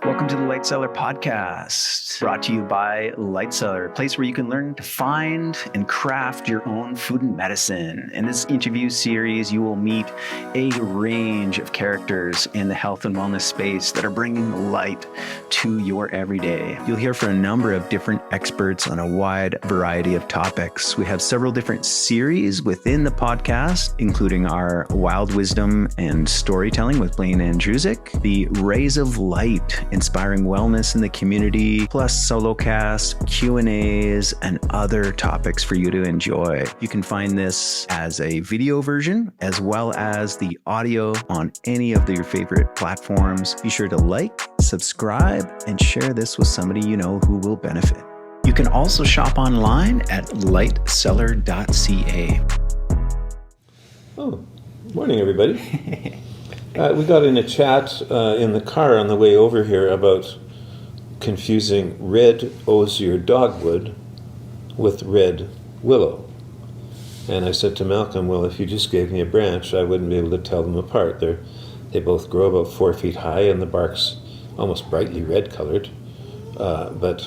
Welcome to the Light Cellar podcast, brought to you by Light Cellar, a place where you can learn to find and craft your own food and medicine. In this interview series, you will meet a range of characters in the health and wellness space that are bringing light to your everyday. You'll hear from a number of different experts on a wide variety of topics. We have several different series within the podcast, including our Wild Wisdom and Storytelling with Blaine Andrusek, the Rays of Light, inspiring wellness in the community, plus solo casts, Q&As, and other topics for you to enjoy. You can find this as a video version, as well as the audio on any of your favorite platforms. Be sure to like, subscribe, and share this with somebody you know who will benefit. You can also shop online at lightcellar.ca. Oh, morning, everybody. We got in a chat in the car on the way over here about confusing red osier dogwood with red willow. And I said to Malcolm, well, if you just gave me a branch, I wouldn't be able to tell them apart. They both grow about 4 feet high, and the bark's almost brightly red colored. But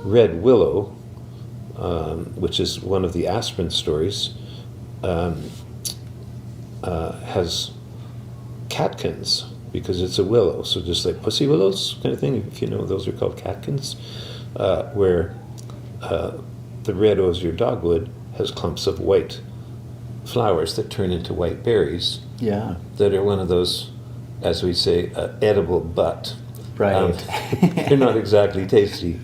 red willow, which is one of the Aspirin stories, has catkins because it's a willow, so just like pussy willows kind of thing, if you know, those are called catkins, where the red osier dogwood has clumps of white flowers that turn into white berries. Yeah. That are one of those, as we say, edible but. Right. They're not exactly tasty,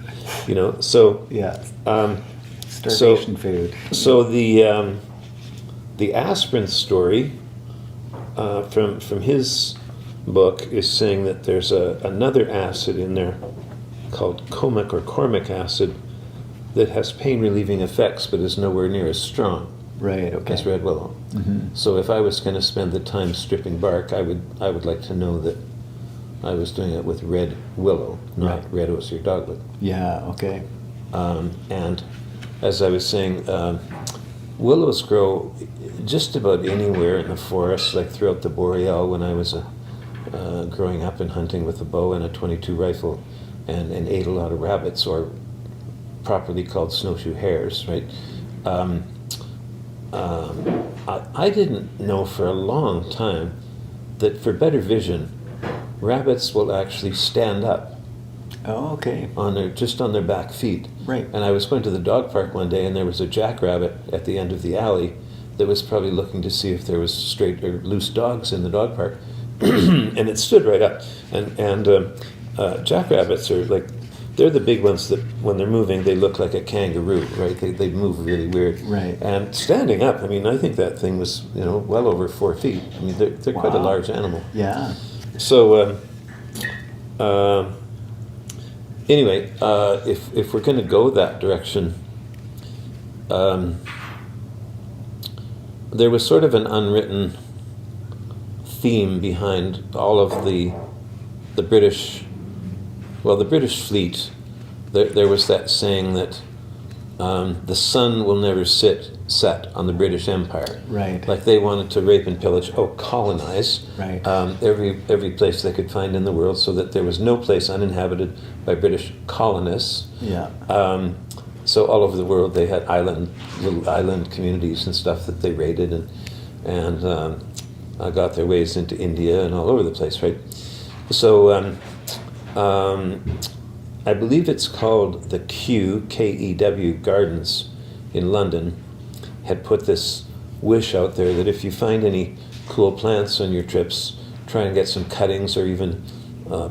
you know. So yeah. Starvation food. So the Aspirin story from his book is saying that there's another acid in there called comic or cormic acid that has pain relieving effects but is nowhere near as strong as red willow. Mm-hmm. So if I was going to spend the time stripping bark, I would like to know that I was doing it with red willow, not red osier dogwood. Yeah, okay. And as I was saying, willows grow just about anywhere in the forest, like throughout the Boreal when I was growing up and hunting with a bow and a .22 rifle and ate a lot of rabbits, or properly called snowshoe hares, right? I didn't know for a long time that for better vision, rabbits will actually stand up. Oh, okay. On their back feet. Right. And I was going to the dog park one day, and there was a jackrabbit at the end of the alley that was probably looking to see if there was straight or loose dogs in the dog park, and it stood right up. And jackrabbits are like, they're the big ones that when they're moving they look like a kangaroo, right? They move really weird. Right. And standing up, I mean, I think that thing was well over 4 feet. I mean, they're quite a large animal. Yeah. So. Anyway, if we're going to go that direction, there was sort of an unwritten theme behind all of the British fleet. There was that saying that the sun will never set on the British Empire. Right. Like they wanted to rape and pillage, colonize right. Every place they could find in the world, so that there was no place uninhabited by British colonists. Yeah. So all over the world they had little island communities and stuff that they raided and got their ways into India and all over the place, right? So I believe it's called the Kew Gardens in London, had put this wish out there that if you find any cool plants on your trips, try and get some cuttings or even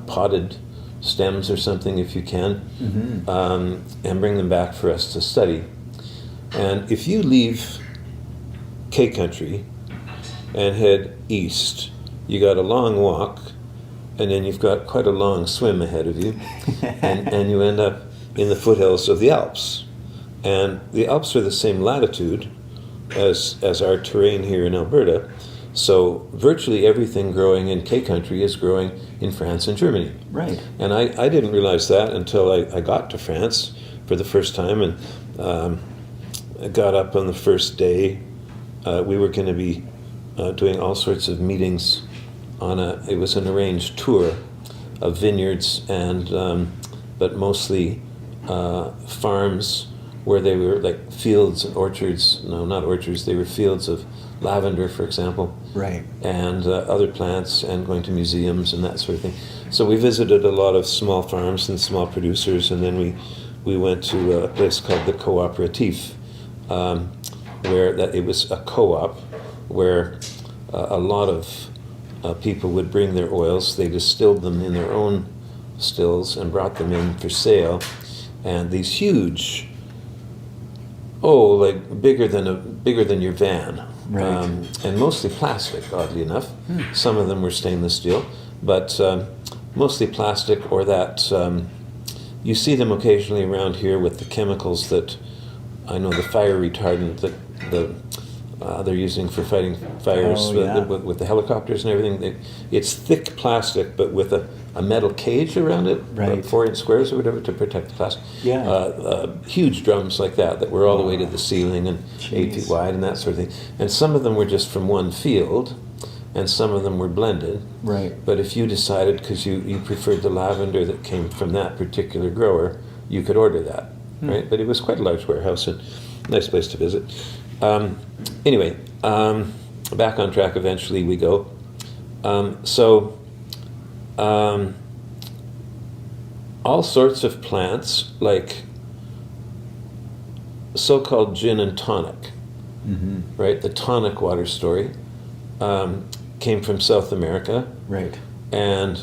potted stems or something if you can, and bring them back for us to study. And if you leave K Country and head east, you got a long walk, and then you've got quite a long swim ahead of you, and you end up in the foothills of the Alps. And the Alps are the same latitude as our terrain here in Alberta, so virtually everything growing in K Country is growing in France and Germany. Right. And I didn't realize that until I got to France for the first time, and I got up on the first day. We were going to be doing all sorts of meetings it was an arranged tour of vineyards and but mostly farms where they were like fields and orchards. No, not orchards. They were fields of lavender, for example. Right. And other plants, and going to museums and that sort of thing. So we visited a lot of small farms and small producers, and then we went to a place called the Cooperative, where it was a co-op where a lot of people would bring their oils. They distilled them in their own stills and brought them in for sale. And these huge, like bigger than your van, right. And mostly plastic, oddly enough. Some of them were stainless steel, but mostly plastic, or that you see them occasionally around here with the chemicals that I know, the fire retardant that they're using for fighting fires with the helicopters and everything. It's thick plastic, but with a metal cage around it, right. 4-inch squares or whatever to protect the plastic. Yeah. Huge drums like that were all the way to the ceiling and 8 feet wide and that sort of thing. And some of them were just from one field, and some of them were blended. Right. But if you decided, because you preferred the lavender that came from that particular grower, you could order that. Right? But it was quite a large warehouse and nice place to visit. Anyway, back on track eventually we go. All sorts of plants, like so-called gin and tonic, right? The tonic water story came from South America. Right. And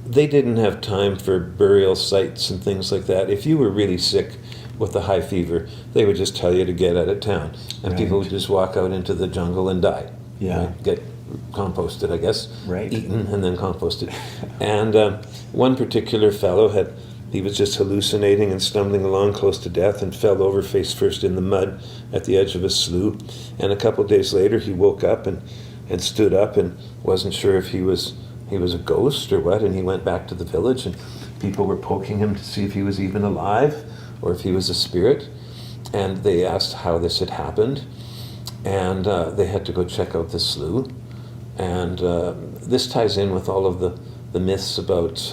they didn't have time for burial sites and things like that. If you were really sick with a high fever, they would just tell you to get out of town. And people would just walk out into the jungle and die. Yeah. Right? Get composted, I guess. Right. Eaten and then composted. And one particular fellow he was just hallucinating and stumbling along close to death and fell over face first in the mud at the edge of a slough. And a couple of days later he woke up and stood up and wasn't sure if he was a ghost or what, and he went back to the village, and people were poking him to see if he was even alive or if he was a spirit. And they asked how this had happened, and they had to go check out the slough. And this ties in with all of the myths about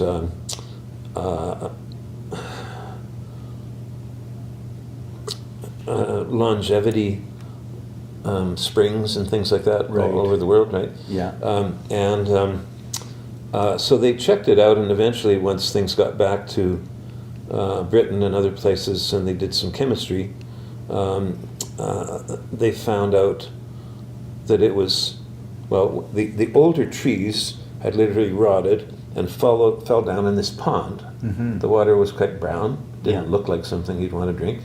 longevity springs and things like that all over the world, right? Yeah. So they checked it out, and eventually, once things got back to Britain and other places, and they did some chemistry, they found out that it was, the older trees had literally rotted and fell down in this pond. Mm-hmm. The water was quite brown, didn't look like something you'd want to drink,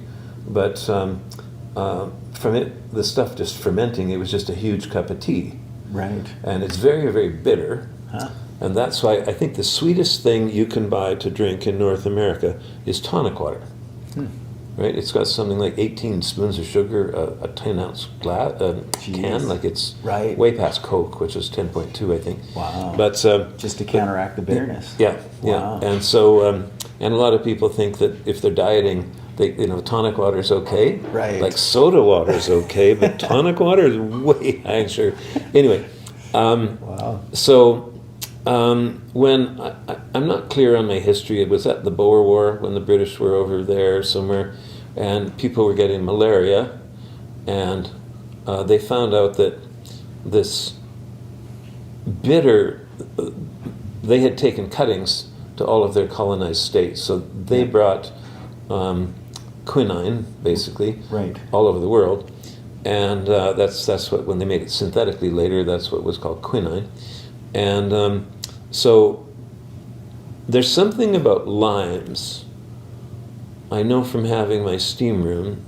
but from it, the stuff just fermenting, it was just a huge cup of tea. Right. And it's very, very bitter. Huh. And that's why I think the sweetest thing you can buy to drink in North America is tonic water. Right? It's got something like 18 spoons of sugar, a 10-ounce can, like it's way past Coke, which is 10.2, I think. Wow. But just to counteract the bitterness. Yeah. And so, and a lot of people think that if they're dieting, tonic water is okay. Right. Like soda water is okay, but tonic water is way high sugar. Anyway. Wow. So, when I'm not clear on my history, it was at the Boer War when the British were over there somewhere, and people were getting malaria, and they found out that this bitter, they had taken cuttings to all of their colonized states, so they brought quinine, basically, all over the world, and that's what, when they made it synthetically later, that's what was called quinine. And so there's something about limes, I know from having my steam room,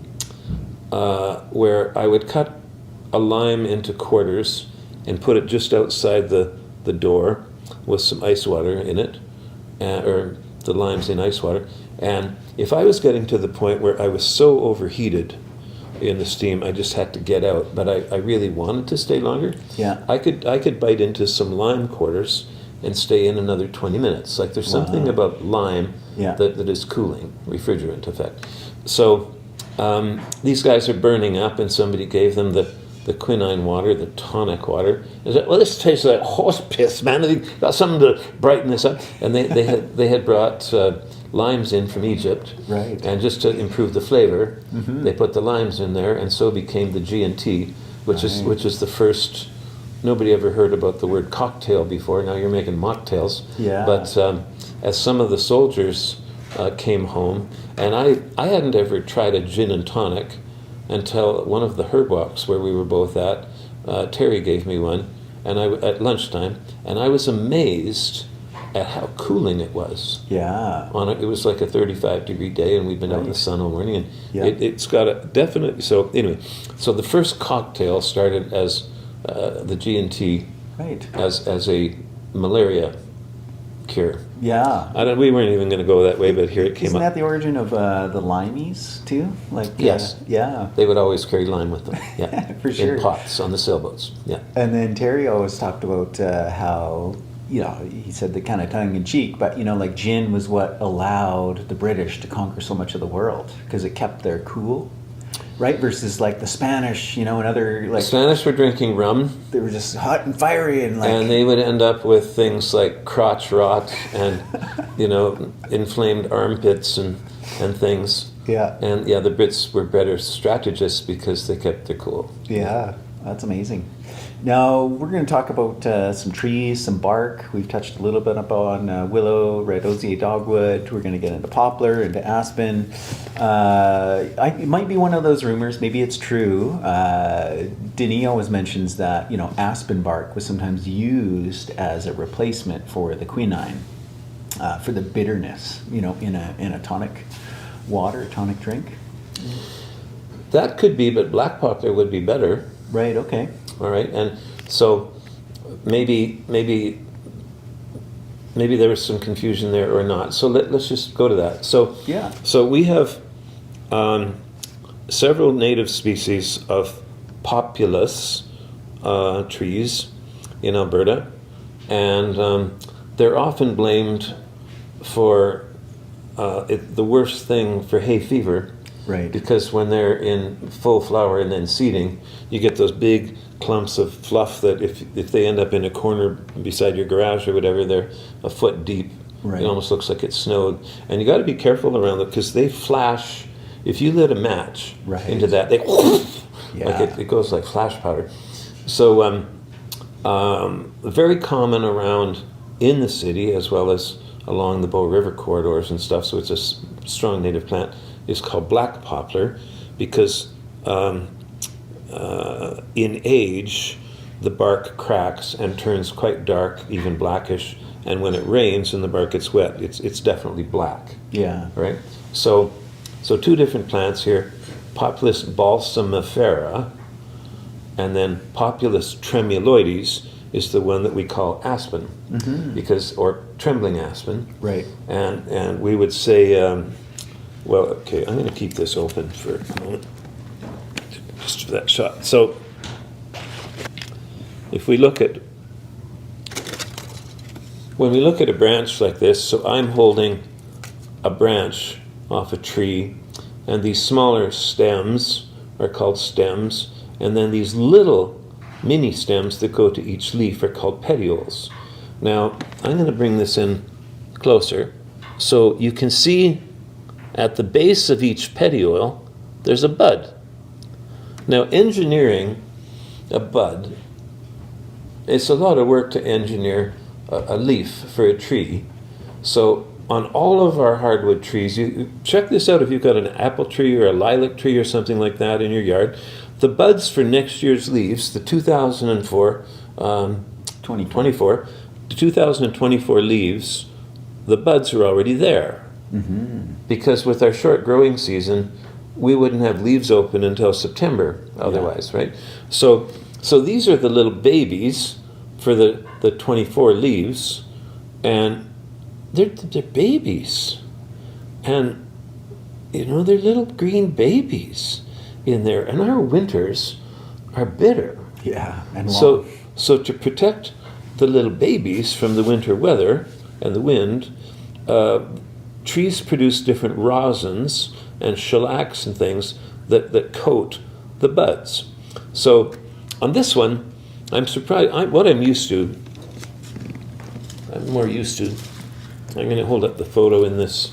where I would cut a lime into quarters and put it just outside the door with some ice water in it, or the limes in ice water. And if I was getting to the point where I was so overheated in the steam, I just had to get out, but I really wanted to stay longer. Yeah. I could bite into some lime quarters and stay in another 20 minutes. Like there's something about lime that is cooling, refrigerant effect. So these guys are burning up, and somebody gave them the the quinine water, the tonic water. They said, well, this tastes like horse piss, man. They got something to brighten this up. And they had brought limes in from Egypt. Right. And just to improve the flavor, they put the limes in there, and so became the G&T, which is the first. Nobody ever heard about the word cocktail before. Now you're making mocktails. Yeah. But as some of the soldiers came home, and I hadn't ever tried a gin and tonic until one of the herb walks where we were both at. Terry gave me one, and at lunchtime, and I was amazed at how cooling it was. Yeah. It was like a 35-degree day, and we'd been out in the sun all morning, and Yeah. it's got a definite. So anyway, so the first cocktail started as the G&T Right. as a malaria cure. Yeah. We weren't even going to go that way, but here it came Isn't up. that the origin of the Limeys too? Like Yes. Yeah. They would always carry lime with them. Yeah, For sure. In pots on the sailboats. Yeah. And then Terry always talked about how, he said that kind of tongue in cheek, but like gin was what allowed the British to conquer so much of the world because it kept their cool, right? Versus like the Spanish, and other like. Spanish were drinking rum, They were just hot and fiery and like. and they would end up with things like crotch rot and, inflamed armpits and things. Yeah. And the Brits were better strategists because they kept their cool. Yeah, that's amazing. Now we're going to talk about some trees, some bark. We've touched a little bit upon willow, red osier dogwood. We're going to get into poplar, into aspen. It might be one of those rumors. Maybe it's true. Denis always mentions that aspen bark was sometimes used as a replacement for the quinine, for the bitterness. In a tonic water, tonic drink. That could be, but black poplar would be better. Right. Okay. All right, and so maybe there was some confusion there or not. So let's just go to that. So Yeah. So we have several native species of populous trees in Alberta, and they're often blamed for the worst thing for hay fever. Right. Because when they're in full flower and then seeding, you get those big clumps of fluff that if they end up in a corner beside your garage or whatever, they're a foot deep. Right. It almost looks like it snowed. And you got to be careful around them because they flash. If you lit a match Right. into that, they Yeah. like it goes like flash powder. So very common around in the city as well as along the Bow River corridors and stuff. So it's a strong native plant. Is called black poplar because in age the bark cracks and turns quite dark, even blackish, and when it rains and the bark gets wet, it's definitely black. Yeah. Right. So two different plants here: Populous balsamifera, and then Populous tremuloides is the one that we call aspen, or trembling aspen. Right. And we would say. Well, okay, I'm going to keep this open for a moment, just for that shot. So, when we look at a branch like this, so I'm holding a branch off a tree, and these smaller stems are called stems, and then these little mini stems that go to each leaf are called petioles. Now, I'm going to bring this in closer, so you can see at the base of each petiole, there's a bud. Now, engineering a bud, it's a lot of work to engineer a leaf for a tree. So on all of our hardwood trees, you check this out if you've got an apple tree or a lilac tree or something like that in your yard. The buds for next year's leaves, the 2024 leaves, the buds are already there. Because with our short growing season, we wouldn't have leaves open until September otherwise, right? So these are the little babies for the 24 leaves, and they're babies. And, they're little green babies in there. And our winters are bitter. Yeah, and long. So to protect the little babies from the winter weather and the wind, trees produce different rosins and shellacs and things that coat the buds. So On this one, I'm surprised. What I'm used to, I'm more used to. I'm going to hold up the photo in this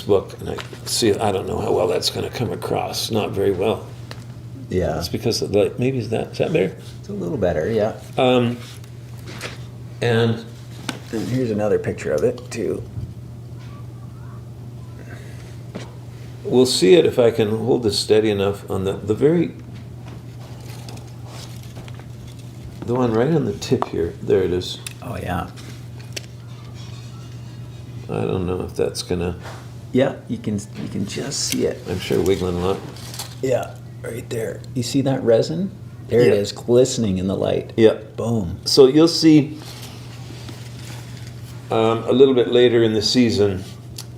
book, and I see. I don't know how well that's going to come across. Not very well. Yeah. It's because of the, maybe is that better? It's a little better, yeah. And here's another picture of it too. we'll see it if I can hold this steady enough on the one right on the tip here. There it is. Oh yeah. I don't know if that's gonna. Yeah, you can just see it. I'm sure wiggling a lot. Yeah, right there. You see that resin? There it is, glistening in the light. Yeah. Boom. So you'll see a little bit later in the season,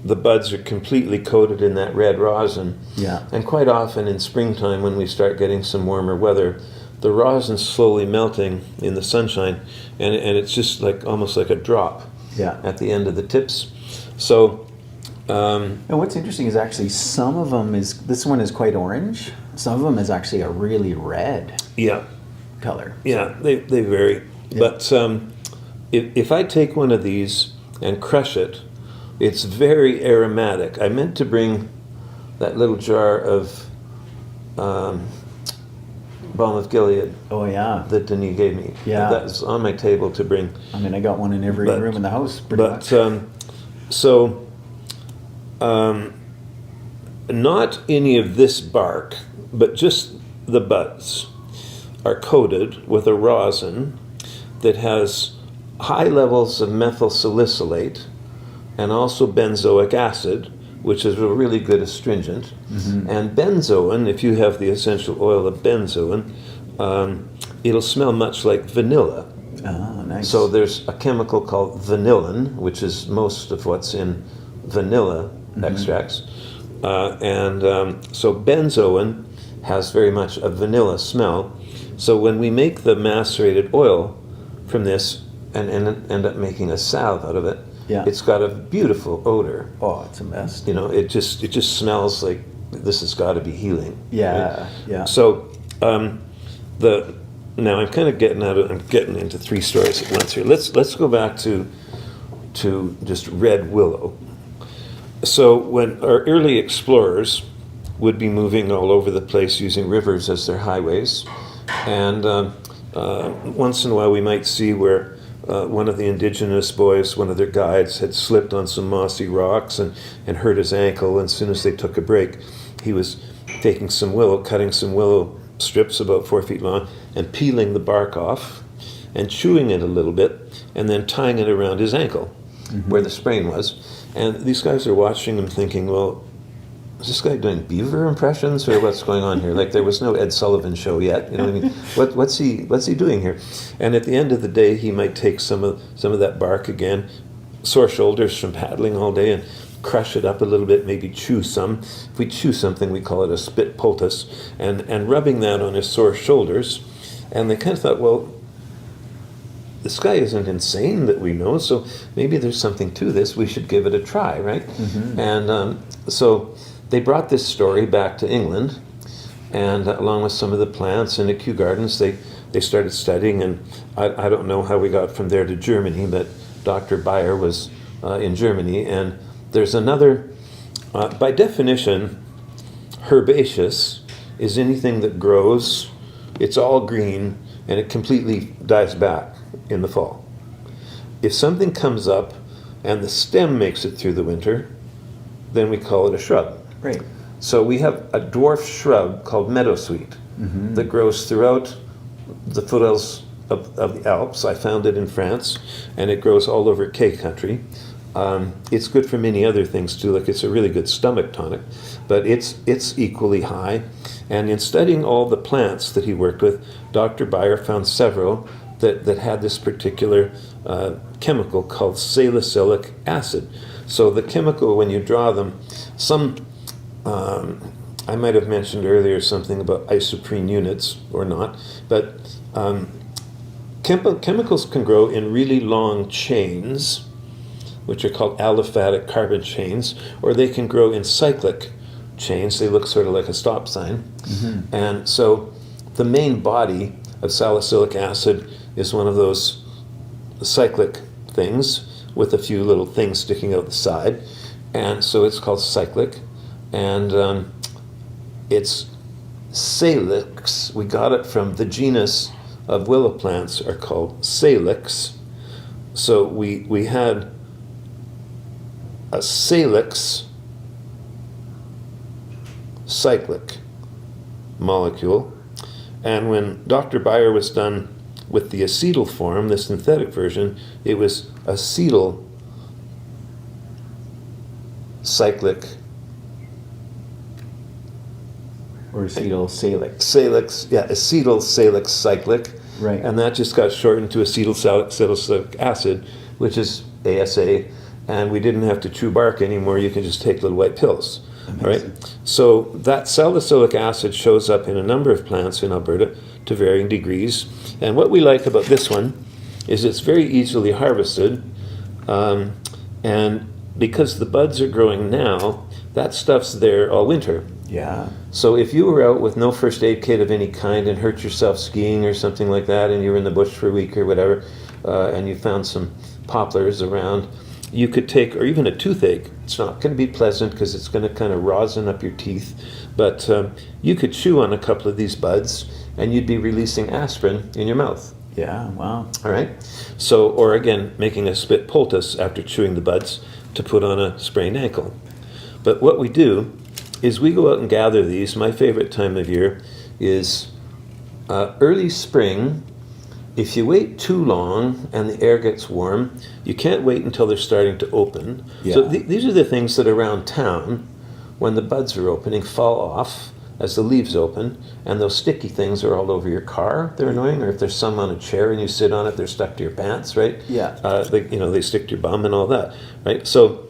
the buds are completely coated in that red rosin. Yeah. And quite often in springtime, when we start getting some warmer weather, the rosin's slowly melting in the sunshine, and it's just like almost like a drop. Yeah. At the end of the tips. So. And what's interesting is actually some of them this one is quite orange. Some of them is actually a really red. Yeah. Color. Yeah, they vary. Yeah. But if I take one of these and crush it, it's very aromatic. I meant to bring that little jar of Balm of Gilead. Oh yeah. That Denis gave me. Yeah. That's on my table to bring. I mean, I got one in every room in the house. Pretty much. Not any of this bark, but just the buds are coated with a rosin that has high levels of methyl salicylate and also benzoic acid, which is a really good astringent. Mm-hmm. And benzoin, if you have the essential oil of benzoin, it'll smell much like vanilla. Oh, nice. So there's a chemical called vanillin, which is most of what's in vanilla extracts. So benzoin has very much a vanilla smell. So when we make the macerated oil from this and end up making a salve out of it, it's got a beautiful odor. Oh, it's a mess. You know, it just smells like this has got to be healing. Yeah, right? yeah. So now I'm kind of getting into three stories at once here. Let's go back to just red willow. So when our early explorers would be moving all over the place using rivers as their highways, and once in a while we might see where one of the indigenous boys, one of their guides, had slipped on some mossy rocks and hurt his ankle, and as soon as they took a break, he was taking some willow, cutting some willow strips about 4 feet long, and peeling the bark off, and chewing it a little bit, and then tying it around his ankle, where the sprain was. And these guys are watching him thinking, well, is this guy doing beaver impressions or what's going on here? Like there was no Ed Sullivan show yet. You know what I mean? What's he doing here? And at the end of the day, he might take some of that bark again, sore shoulders from paddling all day, and crush it up a little bit, maybe chew some. If we chew something, we call it a spit poultice, and rubbing that on his sore shoulders. And they kind of thought, well, this guy isn't insane that we know, so maybe there's something to this. We should give it a try, right? Mm-hmm. And so they brought this story back to England, and along with some of the plants in the Kew Gardens, they started studying, and I don't know how we got from there to Germany, but Dr. Bayer was in Germany, and there's another, by definition, herbaceous is anything that grows, it's all green, and it completely dies back in the fall. If something comes up and the stem makes it through the winter, then we call it a shrub. Right. So we have a dwarf shrub called meadowsweet that grows throughout the foothills of the Alps. I found it in France, and it grows all over K country. It's good for many other things too, like it's a really good stomach tonic, but it's equally high. And in studying all the plants that he worked with, Dr. Bayer found several that had this particular chemical called salicylic acid. So the chemical, when you draw them, I might have mentioned earlier something about isoprene units or not, but chemicals can grow in really long chains, which are called aliphatic carbon chains, or they can grow in cyclic chains. They look sort of like a stop sign. Mm-hmm. And so the main body of salicylic acid is one of those cyclic things with a few little things sticking out the side, and so it's called cyclic, and it's salix. We got it from the genus of willow plants are called salix. So we had a salix cyclic molecule, and when Dr. Bayer was done with the acetyl form, the synthetic version, it was acetyl cyclic. Or acetyl salix. Salix, yeah, acetyl salix cyclic. Right. And that just got shortened to acetyl salicylic acid, which is ASA, and we didn't have to chew bark anymore. You can just take little white pills. All right. So that salicylic acid shows up in a number of plants in Alberta to varying degrees. And what we like about this one is it's very easily harvested, and because the buds are growing now, that stuff's there all winter. Yeah. So if you were out with no first aid kit of any kind and hurt yourself skiing or something like that, and you were in the bush for a week or whatever, and you found some poplars around, you could take, or even a toothache. It's not going to be pleasant because it's going to kind of rosin up your teeth, but you could chew on a couple of these buds and you'd be releasing aspirin in your mouth. Yeah, wow. All right. So, or again, making a spit poultice after chewing the buds to put on a sprained ankle. But what we do is we go out and gather these. My favorite time of year is early spring. If you wait too long and the air gets warm, you can't wait until they're starting to open. Yeah. So these are the things that around town, when the buds are opening, fall off as the leaves open, and those sticky things are all over your car. They're annoying. Or if there's some on a chair and you sit on it, they're stuck to your pants, right? Yeah. They stick to your bum and all that, right? So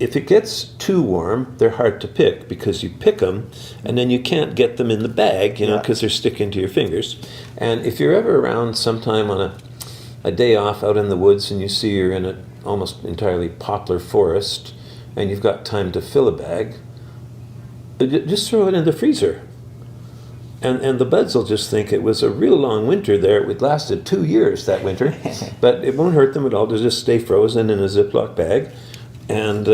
if it gets too warm, they're hard to pick because you pick them and then you can't get them in the bag, because they're sticking to your fingers. And if you're ever around sometime on a day off out in the woods and you see you're in an almost entirely poplar forest and you've got time to fill a bag, just throw it in the freezer. And the buds will just think it was a real long winter there. It lasted 2 years that winter, but it won't hurt them at all. They'll just stay frozen in a Ziploc bag. And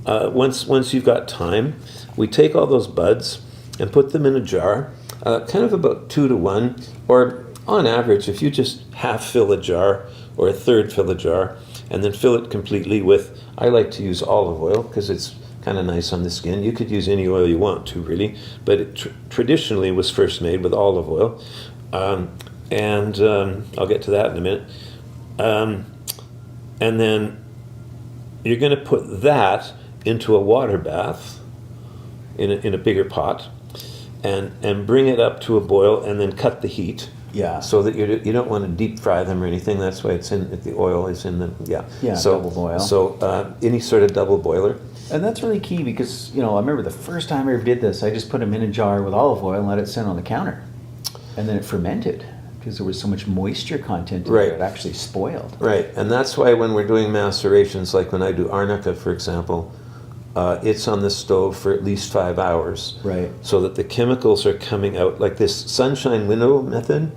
once you've got time, we take all those buds and put them in a jar, kind of about 2 to 1, or on average, if you just half fill a jar or a third fill a jar, and then fill it completely with, I like to use olive oil because it's kind of nice on the skin. You could use any oil you want to, really, but it traditionally was first made with olive oil. And I'll get to that in a minute. And then you're going to put that into a water bath in a bigger pot and bring it up to a boil and then cut the heat. Yeah. So that you don't want to deep fry them or anything. That's why the oil is in the, so, double boil. So any sort of double boiler. And that's really key because, I remember the first time I ever did this, I just put them in a jar with olive oil and let it sit on the counter. And then it fermented because there was so much moisture content in it, it actually spoiled. Right, and that's why when we're doing macerations, like when I do arnica, for example, it's on the stove for at least 5 hours. Right. So that the chemicals are coming out, like this sunshine window method.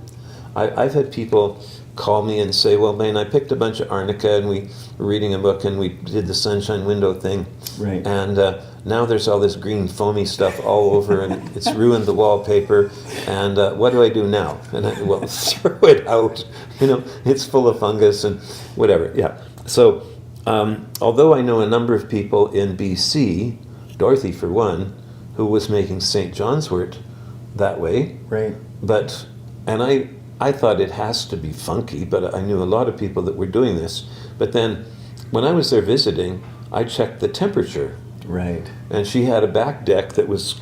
I've had people call me and say, well, Blaine, I picked a bunch of arnica and we were reading a book and we did the sunshine window thing. Right. And now there's all this green foamy stuff all over and it's ruined the wallpaper. And what do I do now? And well, throw it out. It's full of fungus and whatever. Yeah. So although I know a number of people in BC, Dorothy for one, who was making St. John's wort that way. Right. And I thought it has to be funky, but I knew a lot of people that were doing this. But then when I was there visiting, I checked the temperature. Right. And she had a back deck that was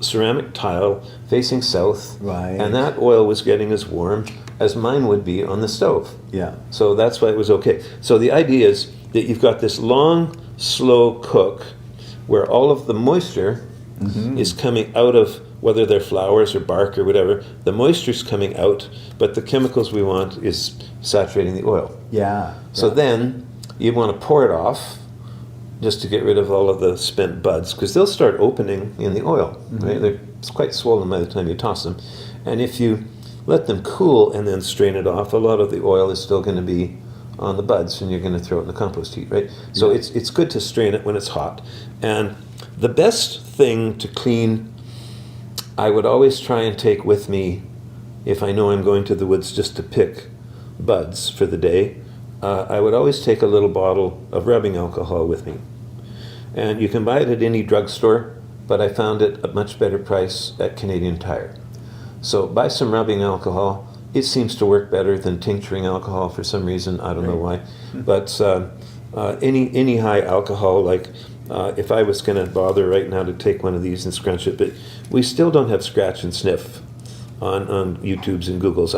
ceramic tile facing south. Right. And that oil was getting as warm as mine would be on the stove. Yeah. So that's why it was okay. So the idea is that you've got this long, slow cook where all of the moisture is coming out of, whether they're flowers or bark or whatever, the moisture's coming out, but the chemicals we want is saturating the oil. Yeah. So then you want to pour it off just to get rid of all of the spent buds, because they'll start opening in the oil. Right? They're quite swollen by the time you toss them. And if you let them cool and then strain it off, a lot of the oil is still going to be on the buds, and you're going to throw it in the compost heap, right? So it's good to strain it when it's hot. And the best thing to clean, I would always try and take with me, if I know I'm going to the woods just to pick buds for the day, I would always take a little bottle of rubbing alcohol with me. And you can buy it at any drugstore, but I found it at a much better price at Canadian Tire. So buy some rubbing alcohol. It seems to work better than tincturing alcohol for some reason. I don't know why. But any high alcohol, like if I was going to bother right now to take one of these and scrunch it, but we still don't have scratch and sniff on YouTubes and Googles.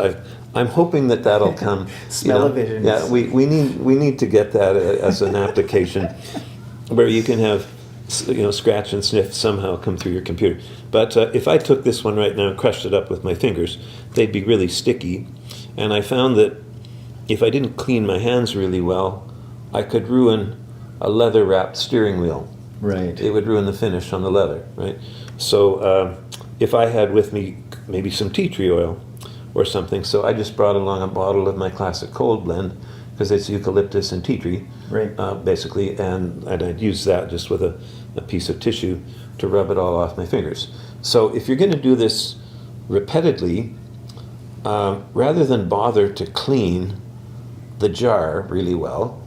I'm hoping that'll come. Smell-o-vision. Yeah, we need to get that as an application where you can have scratch and sniff somehow come through your computer. But if I took this one right now and crushed it up with my fingers, they'd be really sticky. And I found that if I didn't clean my hands really well, I could ruin a leather-wrapped steering wheel. Right. It would ruin the finish on the leather, right? So if I had with me maybe some tea tree oil or something, so I just brought along a bottle of my classic cold blend, because it's eucalyptus and tea tree, right. Basically, and I'd use that just with a piece of tissue to rub it all off my fingers. So if you're going to do this repeatedly, rather than bother to clean the jar really well,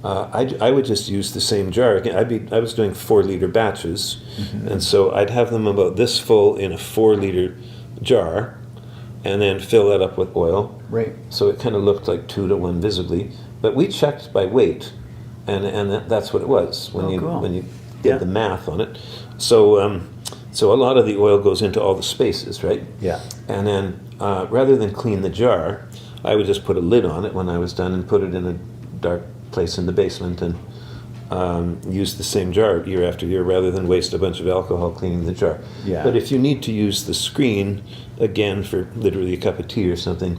I would just use the same jar. Again, I was doing 4-liter batches, and so I'd have them about this full in a 4-liter jar, and then fill that up with oil. Right. So it kind of looked like 2 to 1 visibly, but we checked by weight, and that's what it was when you did the math on it. So so a lot of the oil goes into all the spaces, right? Yeah. And then rather than clean the jar, I would just put a lid on it when I was done and put it in a dark place in the basement and use the same jar year after year rather than waste a bunch of alcohol cleaning the jar. Yeah. But if you need to use the screen again for literally a cup of tea or something,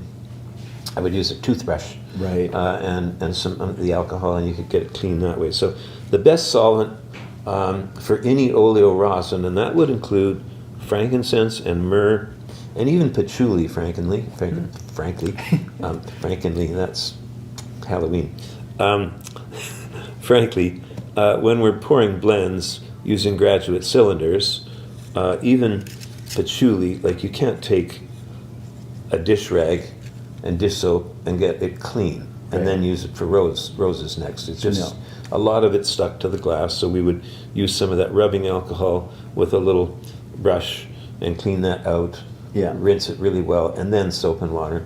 I would use a toothbrush, right, and some of the alcohol, and you could get it clean that way. So the best solvent for any oleo rosin, and that would include frankincense and myrrh, and even patchouli, frankly, that's Halloween. Frankly, when we're pouring blends using graduate cylinders, even patchouli, like you can't take a dish rag and dish soap and get it clean and then use it for roses next. It's just a lot of it stuck to the glass, so we would use some of that rubbing alcohol with a little brush and clean that out, rinse it really well, and then soap and water.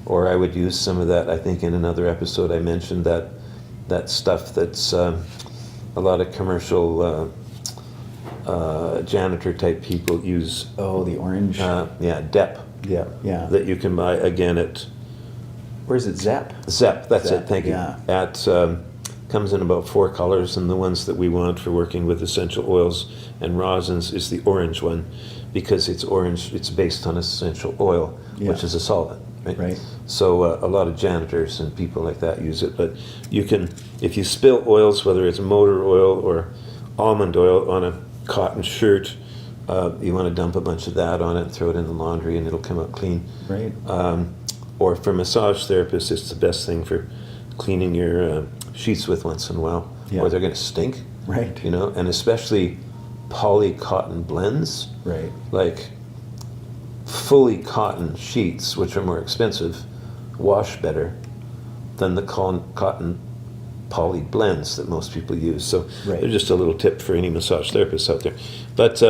Or I would use some of that, I think in another episode I mentioned that stuff that's a lot of commercial janitor type people use. Oh, the orange. DEP. Yeah. That you can buy again at. Where is it? Zep. Zep. That's it. Thank you. Yeah. At comes in about 4 colors, and the ones that we want for working with essential oils and rosins is the orange one, because it's orange. It's based on essential oil, which is a solvent. Right. So a lot of janitors and people like that use it. But you can, if you spill oils, whether it's motor oil or almond oil on a cotton shirt, you want to dump a bunch of that on it and throw it in the laundry, and it'll come out clean. Right. Or for massage therapists, it's the best thing for cleaning your sheets with once in a while, or they're going to stink. Right. And especially poly cotton blends. Right. Like fully cotton sheets, which are more expensive, wash better than the cotton poly blends that most people use. So they're just a little tip for any massage therapists out there. But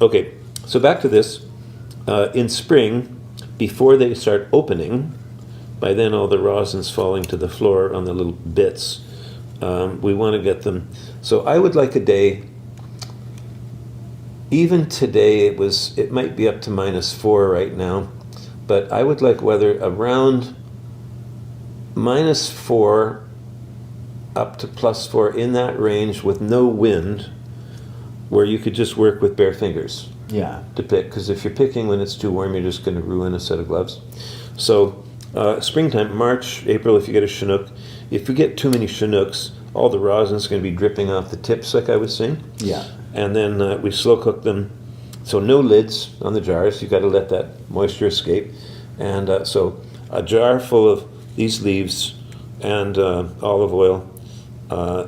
okay, so back to this. In spring, before they start opening, by then all the rosin's falling to the floor on the little bits. We want to get them. So I would like a day. Even today, it might be up to -4 right now, but I would like weather around -4 up to +4, in that range with no wind, where you could just work with bare fingers to pick, because if you're picking when it's too warm, you're just going to ruin a set of gloves. So springtime, March, April, if you get a Chinook. If you get too many Chinooks, all the rosin's going to be dripping off the tips, like I was saying. Yeah. And then we slow cook them So no lids on the jars. You've got to let that moisture escape. And so a jar full of these leaves and olive oil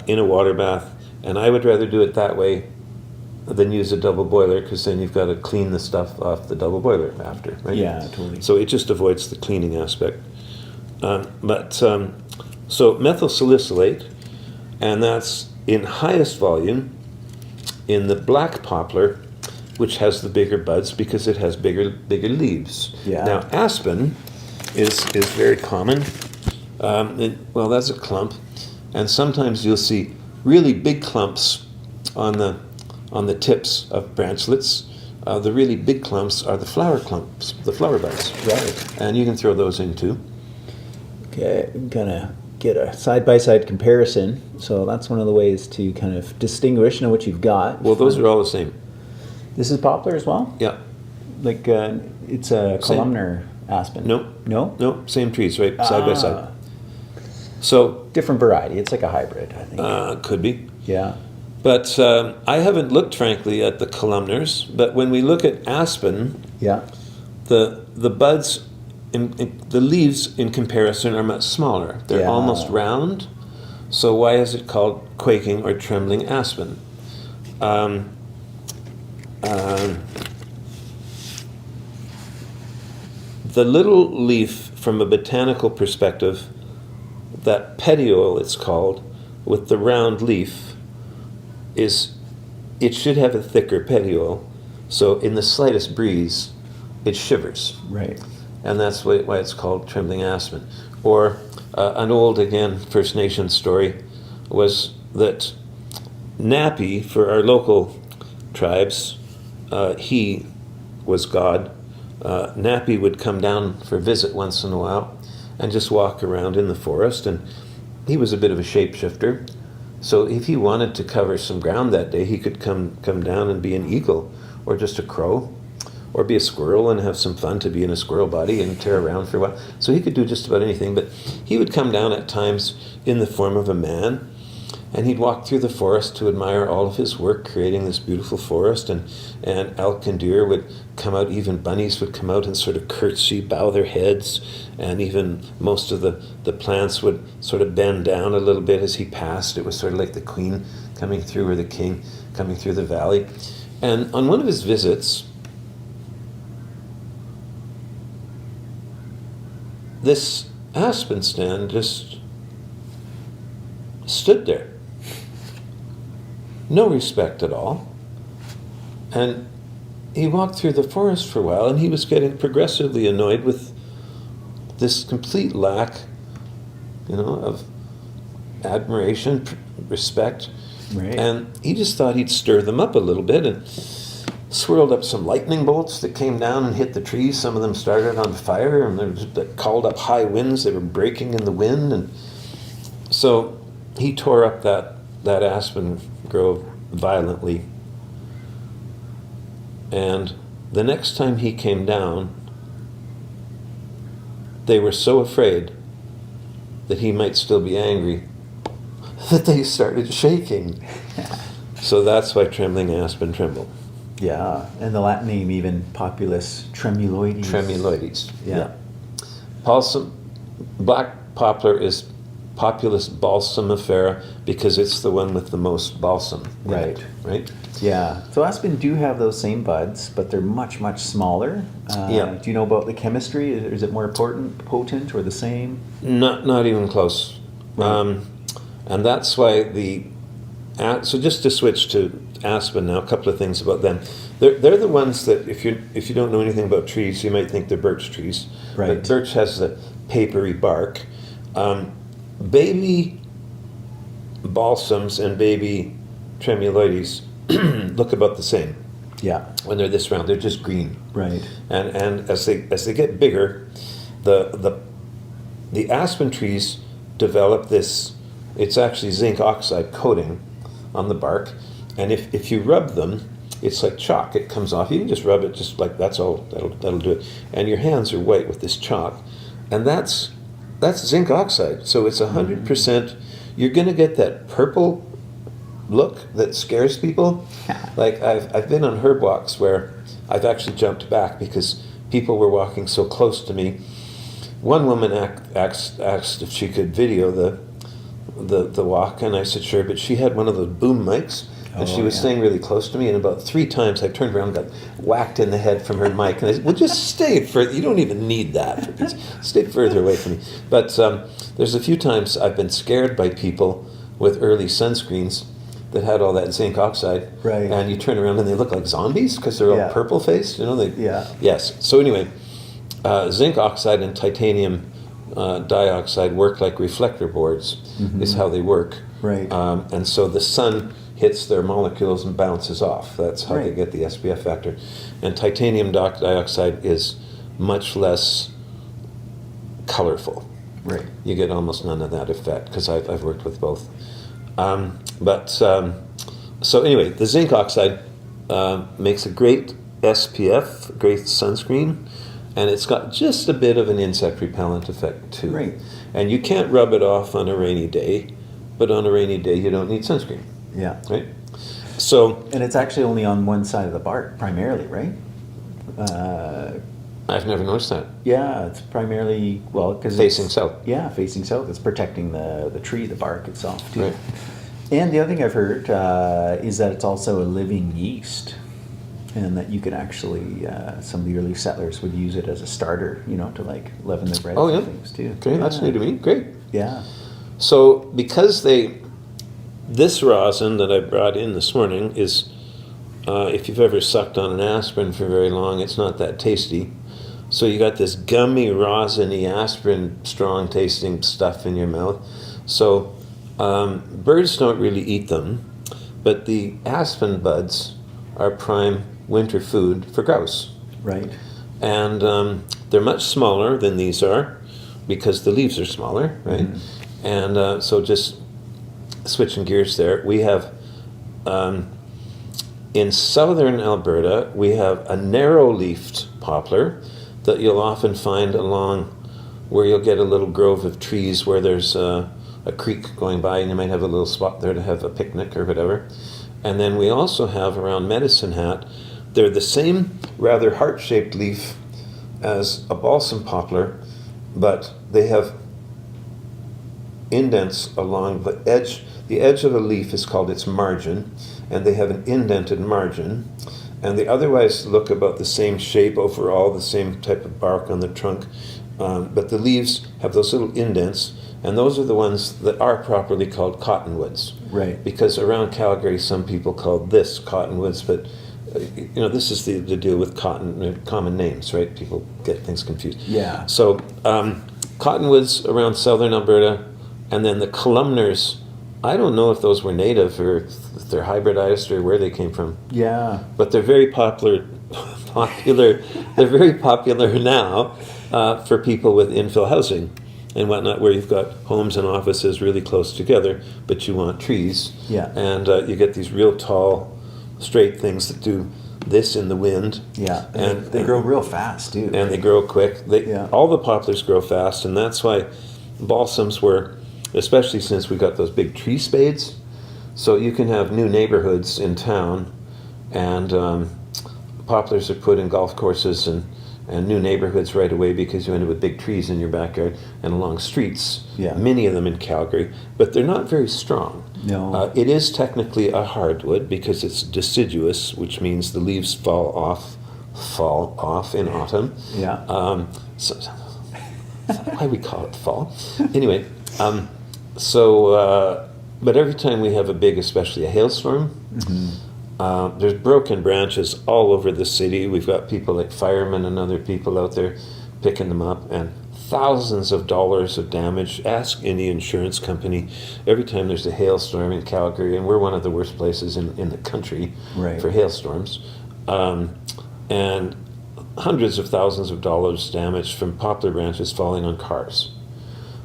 in a water bath. And I would rather do it that way than use a double boiler, because then you've got to clean the stuff off the double boiler after, right? Yeah, totally. So it just avoids the cleaning aspect. So methyl salicylate, and that's in highest volume in the black poplar, which has the bigger buds because it has bigger leaves. Yeah. Now aspen is very common. Well, that's a clump, and sometimes you'll see really big clumps on the tips of branchlets. The really big clumps are the flower clumps, the flower buds. Right. And you can throw those in too. Okay, I'm gonna get a side-by-side comparison. So that's one of the ways to kind of distinguish, know what you've got. Well, those are all the same. This is poplar as well? Yeah. Like it's a columnar aspen? No. No? No, same trees, right, side by side. So different variety. It's like a hybrid, I think. could be. Yeah. But I haven't looked, frankly, at the columnars. But when we look at aspen, Yeah. the buds, the leaves in comparison are much smaller. They're Yeah. almost round. So why is it called quaking or trembling aspen? The little leaf, from a botanical perspective, that petiole it's called, with the round leaf, it should have a thicker petiole. So in the slightest breeze, it shivers. Right. And that's why it's called trembling aspen. Or an old, again, First Nations story was that Nappy, for our local tribes, he was God. Nappy would come down for a visit once in a while and just walk around in the forest, and he was a bit of a shapeshifter. So if he wanted to cover some ground that day, he could come down and be an eagle, or just a crow, or be a squirrel and have some fun to be in a squirrel body and tear around for a while. So he could do just about anything, but he would come down at times in the form of a man, and he'd walk through the forest to admire all of his work creating this beautiful forest, and elk and deer would come out, even bunnies would come out and sort of curtsy, bow their heads, and even most of the plants would sort of bend down a little bit as he passed. It was sort of like the queen coming through, or the king coming through the valley. And on one of his visits, this aspen stand just stood there. No respect at all. And he walked through the forest for a while, and he was getting progressively annoyed with this complete lack, of admiration, respect. Right. And he just thought he'd stir them up a little bit, and swirled up some lightning bolts that came down and hit the trees. Some of them started on fire, and they called up high winds. They were breaking in the wind, and so he tore up that aspen grove violently. And the next time he came down, they were so afraid that he might still be angry that they started shaking. So that's why trembling aspen tremble. Yeah, and the Latin name even, Populous tremuloides. Tremuloides. Yeah. Balsam, black poplar is Populous balsamifera because it's the one with the most balsam. in Right. it, right? Yeah. So aspen do have those same buds, but they're much, much smaller. Yeah. Do you know about the chemistry? Is it more potent, or the same? Not even close. Right. And that's why so just to switch to aspen now, a couple of things about them. They're the ones that if you don't know anything about trees, you might think they're birch trees. Right. But birch has the papery bark. Baby balsams and baby tremuloides look about the same Yeah. when they're this round. They're just green. Right. And as they get bigger, the aspen trees develop this. It's actually zinc oxide coating on the bark, and if you rub them, it's like chalk. It comes off. You can just rub it, just like that's all. That'll do it. And your hands are white with this chalk, and that's zinc oxide. So it's 100%. You're going to get that purple look that scares people. Like I've been on herb walks where I've actually jumped back because people were walking so close to me. One woman asked if she could video the walk, and I said sure, but she had one of those boom mics, and she was staying really close to me, and about 3 times I turned around and got whacked in the head from her mic, and I said, well, just stay further. You don't even need that. Stay further away from me. But there's a few times I've been scared by people with early sunscreens that had all that zinc oxide, right? And you turn around and they look like zombies because they're all purple-faced, you know? Yes. So anyway, zinc oxide and titanium dioxide work like reflector boards, is how they work. Right. And so the sun hits their molecules and bounces off. That's how they get the SPF factor. And titanium dioxide is much less colorful. Right. You get almost none of that effect because I've worked with both. So anyway, the zinc oxide makes a great SPF, great sunscreen, and it's got just a bit of an insect repellent effect too. Right. And you can't rub it off on a rainy day, but on a rainy day you don't need sunscreen. Yeah. Right. So. And it's actually only on one side of the bark, primarily, right? I've never noticed that. Yeah, it's primarily, well, because facing south. Yeah, facing south. It's protecting the tree, the bark itself too. Right. And the other thing I've heard is that it's also a living yeast, and that you could actually, some of the early settlers would use it as a starter, you know, to like leaven their bread and things too. Okay, that's new to me. Great. Yeah. So because this rosin that I brought in this morning is, if you've ever sucked on an aspirin for very long, it's not that tasty. So you got this gummy, rosiny aspirin, strong tasting stuff in your mouth. So birds don't really eat them, but the aspen buds are prime winter food for grouse. Right. And they're much smaller than these are because the leaves are smaller, right? And so just switching gears there, we have in southern Alberta, we have a narrow-leafed poplar that you'll often find along where you'll get a little grove of trees where there's a creek going by, and you might have a little spot there to have a picnic or whatever. And then we also have around Medicine Hat, they're the same rather heart-shaped leaf as a balsam poplar, but they have indents along the edge. The edge of a leaf is called its margin, and they have an indented margin, and they otherwise look about the same shape overall, the same type of bark on the trunk, but the leaves have those little indents, and those are the ones that are properly called cottonwoods. Right. Because around Calgary, some people call this cottonwoods, but you know, this is the deal with common names, right? People get things confused. Yeah. So cottonwoods around southern Alberta, and then the columnars, I don't know if those were native or if they're hybridized or where they came from. Yeah. But they're very popular. They're very popular now for people with infill housing and whatnot, where you've got homes and offices really close together, but you want trees. Yeah. And you get these real tall, straight things that do this in the wind. Yeah. And they grow real fast too. And they grow quick. All the poplars grow fast, and that's why balsams were, especially since we got those big tree spades. So you can have new neighborhoods in town, and poplars are put in golf courses and new neighborhoods right away because you end up with big trees in your backyard and along streets, many of them in Calgary, but they're not very strong. No. It is technically a hardwood because it's deciduous, which means the leaves fall off in autumn. Yeah. So why we call it fall. Anyway, but every time we have a big, especially a hailstorm, there's broken branches all over the city. We've got people like firemen and other people out there picking them up, and thousands of dollars of damage. Ask any insurance company. Every time there's a hailstorm in Calgary, and we're one of the worst places in the country for hailstorms, and hundreds of thousands of dollars damage from poplar branches falling on cars.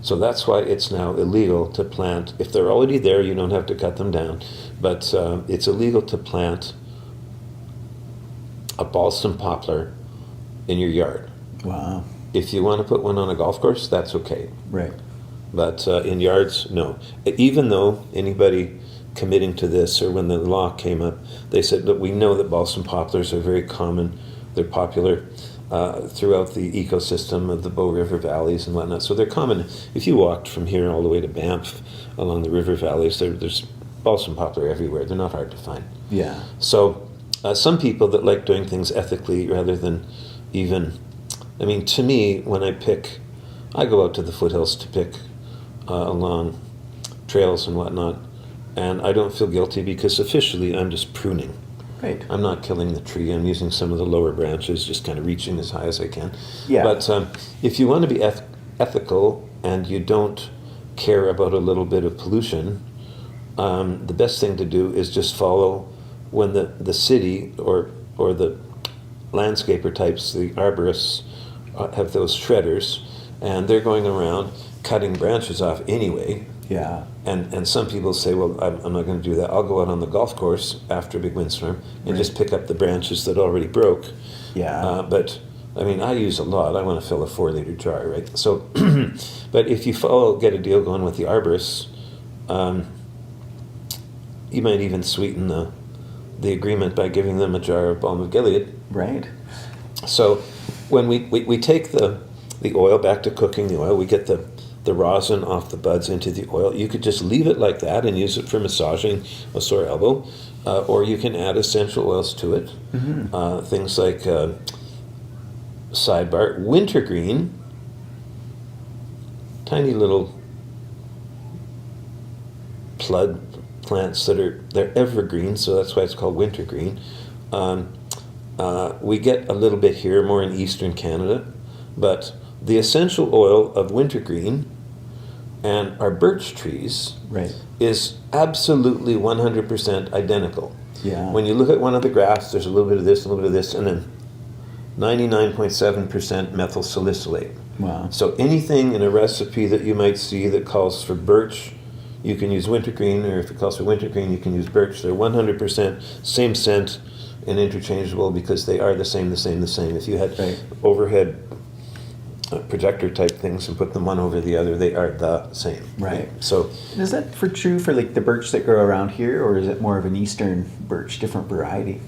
So that's why it's now illegal to plant. If they're already there, you don't have to cut them down. But it's illegal to plant a balsam poplar in your yard. Wow. If you want to put one on a golf course, that's okay. Right. But in yards, no. Even though anybody committing to this, or when the law came up, they said, look, we know that balsam poplars are very common. They're popular throughout the ecosystem of the Bow River valleys and whatnot. So they're common. If you walked from here all the way to Banff along the river valleys, there's balsam poplar everywhere. They're not hard to find. Yeah. So some people that like doing things ethically rather than even, I mean, to me, when I go out to the foothills to pick along trails and whatnot, and I don't feel guilty because officially I'm just pruning. Right. I'm not killing the tree. I'm using some of the lower branches, just kind of reaching as high as I can. Yeah. But if you want to be ethical and you don't care about a little bit of pollution, the best thing to do is just follow when the city or the landscaper types, the arborists, have those shredders, and they're going around cutting branches off anyway. Yeah. And some people say, well, I'm not going to do that. I'll go out on the golf course after a big windstorm and just pick up the branches that already broke. Yeah. But, I mean, I use a lot. I want to fill a 4-liter jar, right? So, but if you get a deal going with the arborists, you might even sweeten the agreement by giving them a jar of balm of Gilead. Right. So when we take the oil back to cooking the oil, we get the rosin off the buds into the oil. You could just leave it like that and use it for massaging a sore elbow, or you can add essential oils to it. Mm-hmm. Things like sidebar, wintergreen, tiny little plants they're evergreen, so that's why it's called wintergreen. We get a little bit here, more in eastern Canada, but the essential oil of wintergreen and our birch trees is absolutely 100% identical. Yeah. When you look at one of the graphs, there's a little bit of this, a little bit of this, and then 99.7% methyl salicylate. Wow. So anything in a recipe that you might see that calls for birch, you can use wintergreen, or if it calls for wintergreen, you can use birch. They're 100% same scent and interchangeable because they are the same. If you had overhead projector type things and put them one over the other, they are the same. Right. So is that true for like the birch that grow around here, or is it more of an eastern birch, different variety?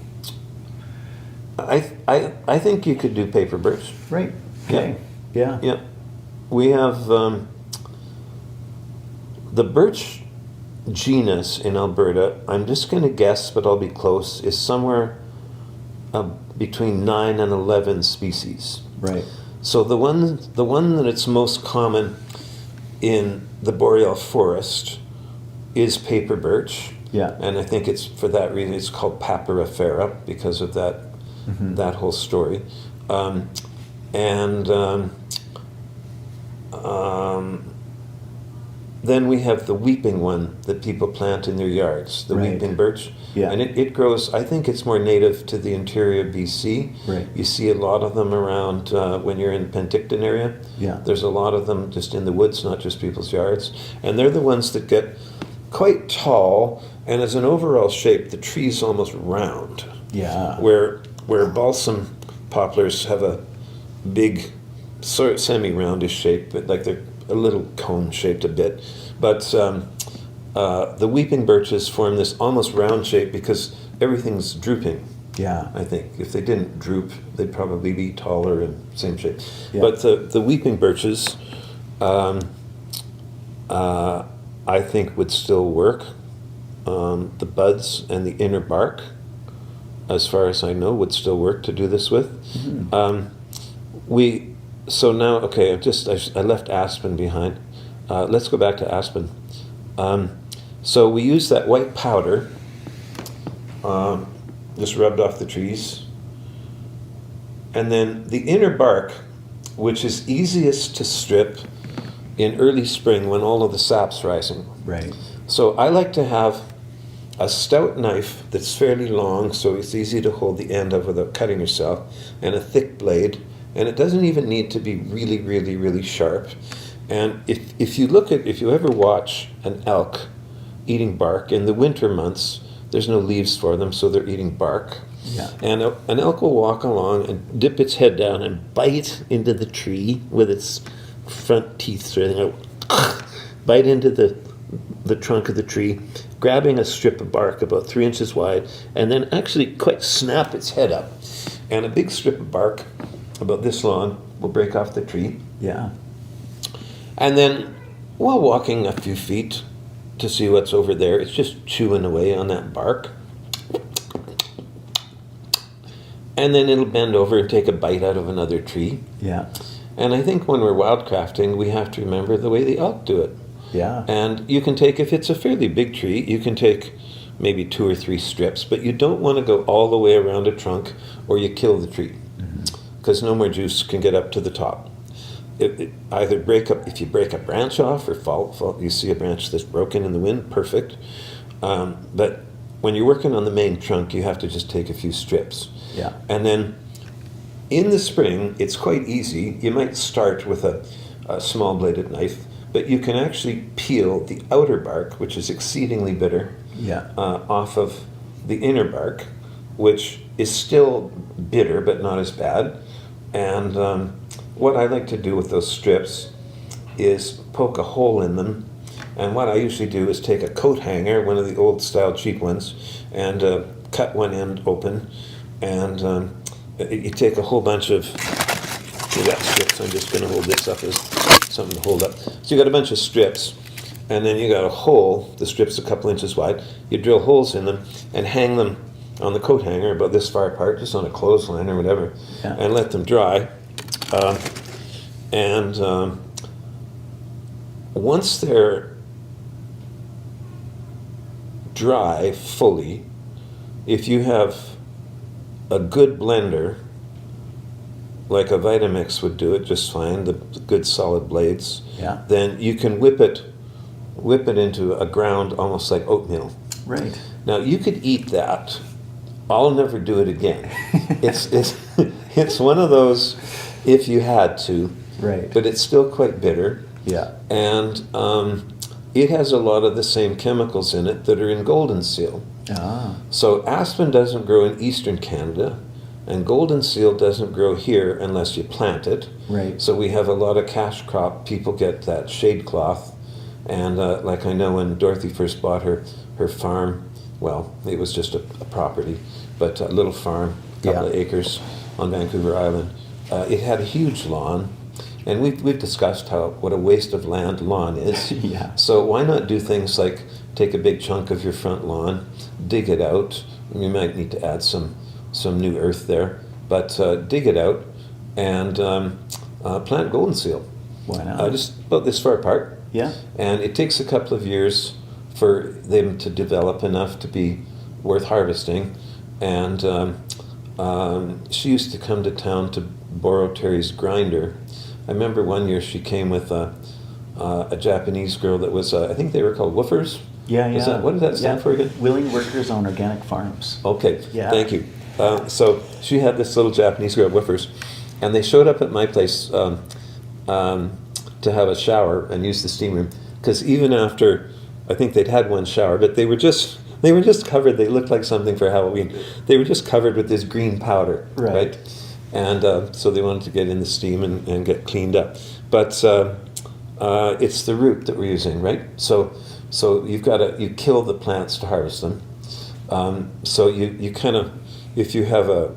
I think you could do paper birch. Right. Okay. Yeah. Yeah. We have the birch genus in Alberta. I'm just going to guess, but I'll be close. Is somewhere between 9 and 11 species. Right. So the one that it's most common in the Boreal forest is paper birch. Yeah. And I think it's for that reason it's called Papyrifera because of that that whole story. Then we have the weeping one that people plant in their yards, the weeping birch. Yeah. And it grows, I think it's more native to the interior of BC. Right. You see a lot of them around when you're in the Penticton area. Yeah. There's a lot of them just in the woods, not just people's yards. And they're the ones that get quite tall, and as an overall shape, the tree's almost round. Yeah. Where balsam poplars have a big, sort of semi-roundish shape, but like they're a little cone-shaped a bit. But the weeping birches form this almost round shape because everything's drooping. Yeah. I think if they didn't droop, they'd probably be taller and same shape. Yeah. But the weeping birches, I think would still work. The buds and the inner bark, as far as I know, would still work to do this with. Mm-hmm. So now, okay, I left aspen behind. Let's go back to aspen. So we use that white powder, just rubbed off the trees. And then the inner bark, which is easiest to strip in early spring when all of the sap's rising. Right. So I like to have a stout knife that's fairly long, so it's easy to hold the end of without cutting yourself, and a thick blade. And it doesn't even need to be really, really, really sharp. And if you ever watch an elk eating bark, in the winter months, there's no leaves for them, so they're eating bark. Yeah. And an elk will walk along and dip its head down and bite into the tree with its front teeth, sort of, bite into the trunk of the tree, grabbing a strip of bark about 3 inches wide, and then actually quite snap its head up. And a big strip of bark about this long will break off the tree. Yeah. And then while walking a few feet to see what's over there, it's just chewing away on that bark. And then it'll bend over and take a bite out of another tree. Yeah. And I think when we're wildcrafting, we have to remember the way the elk do it. Yeah. And you can take, if it's a fairly big tree, you can take maybe 2 or 3 strips, but you don't want to go all the way around a trunk or you kill the tree, because no more juice can get up to the top. It either if you break a branch off or fall, you see a branch that's broken in the wind, perfect. But when you're working on the main trunk, you have to just take a few strips. Yeah. And then in the spring, it's quite easy. You might start with a small bladed knife, but you can actually peel the outer bark, which is exceedingly bitter, off of the inner bark, which is still bitter but not as bad. And what I like to do with those strips is poke a hole in them. And what I usually do is take a coat hanger, one of the old style cheap ones, and cut one end open. And you take a whole bunch of, you got strips, I'm just going to hold this up as something to hold up. So you got a bunch of strips, and then you got a hole, the strip's a couple inches wide, you drill holes in them and hang them on the coat hanger about this far apart, just on a clothesline or whatever, and let them dry. Once they're dry fully, if you have a good blender, like a Vitamix would do it just fine, the good solid blades, then you can whip it into a ground almost like oatmeal. Right. Now you could eat that. I'll never do it again. It's one of those if you had to, right? But it's still quite bitter. Yeah. And it has a lot of the same chemicals in it that are in golden seal. So aspen doesn't grow in eastern Canada, and golden seal doesn't grow here unless you plant it. Right. So we have a lot of cash crop. People get that shade cloth, and like I know when Dorothy first bought her farm, well, it was just a property, but a little farm, a couple of acres on Vancouver Island. It had a huge lawn, and we've discussed what a waste of land lawn is. So why not do things like take a big chunk of your front lawn, dig it out. You might need to add some new earth there, but dig it out and plant golden seal. Why not? Just about this far apart. Yeah. And it takes a couple of years for them to develop enough to be worth harvesting. And she used to come to town to borrow Terry's grinder. I remember one year she came with a Japanese girl that was, I think they were called woofers. What does that stand for again? Willing Workers on Organic Farms. Okay, thank you. So she had this little Japanese girl, woofers, and they showed up at my place to have a shower and use the steam room, because even after, I think they'd had one shower, but they were just covered, they looked like something for Halloween. They were just covered with this green powder, right? And so they wanted to get in the steam and get cleaned up. But it's the root that we're using, right? So you kill the plants to harvest them. So you kind of, if you have a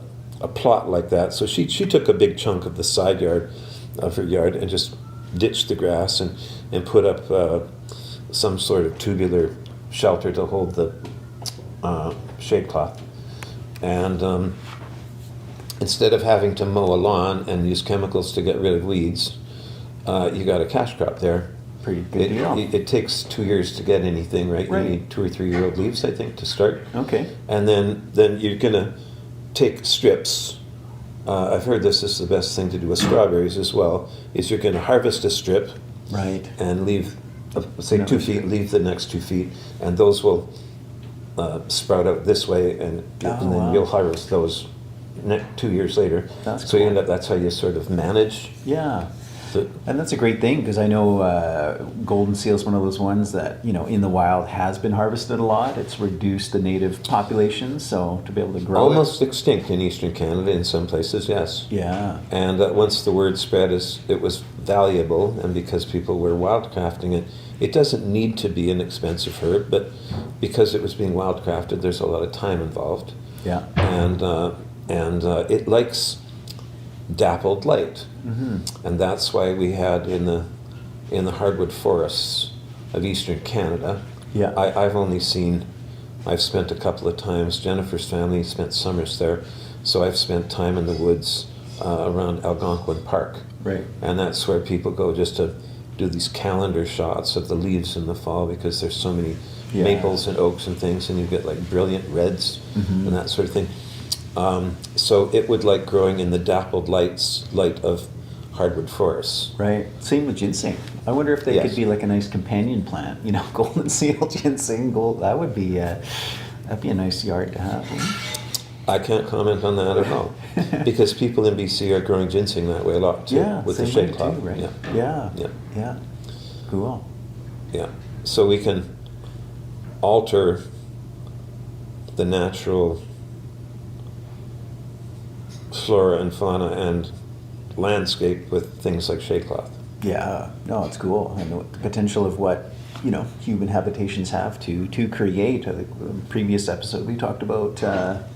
plot like that, so she took a big chunk of the side yard of her yard and just ditched the grass and put up some sort of tubular shelter to hold the shade cloth. And instead of having to mow a lawn and use chemicals to get rid of weeds, you got a cash crop there. Pretty good deal. It takes 2 years to get anything, right? You need 2 or 3 year old leaves, I think, to start. Okay. And then you're gonna take strips. I've heard this is the best thing to do with strawberries as well. Is you're gonna harvest a strip, right, and leave, say 2 feet, leave the next 2 feet, and those will sprout out this way, and then you'll harvest those 2 years later. That's so cool. you end up. That's how you sort of manage. Yeah. And that's a great thing, because I know golden seal is one of those ones that, in the wild has been harvested a lot. It's reduced the native population, so to be able to grow almost extinct in eastern Canada in some places, yes. Yeah. And once the word spread, it was valuable, and because people were wildcrafting it, It doesn't need to be an expensive herb, but because it was being wildcrafted, there's a lot of time involved. Yeah. And it likes dappled light, and that's why we had in the hardwood forests of eastern Canada. Yeah. I've spent a couple of times. Jennifer's family spent summers there, so I've spent time in the woods around Algonquin Park. Right. And that's where people go just to do these calendar shots of the leaves in the fall, because there's so many maples and oaks and things, and you get like brilliant reds and that sort of thing. So it would like growing in the dappled light of hardwood forests. Right. Same with ginseng. I wonder if they could be like a nice companion plant. You know, golden seal, ginseng, that would be that'd be a nice yard to have. I can't comment on that at all, because people in BC are growing ginseng that way a lot too, with the shade cloth. Too, right? Yeah. Cool. Yeah. So we can alter the natural flora and fauna and landscape with things like shade cloth. Yeah, no, it's cool. And the potential of what, you know, human habitations have to create. I think in the previous episode we talked about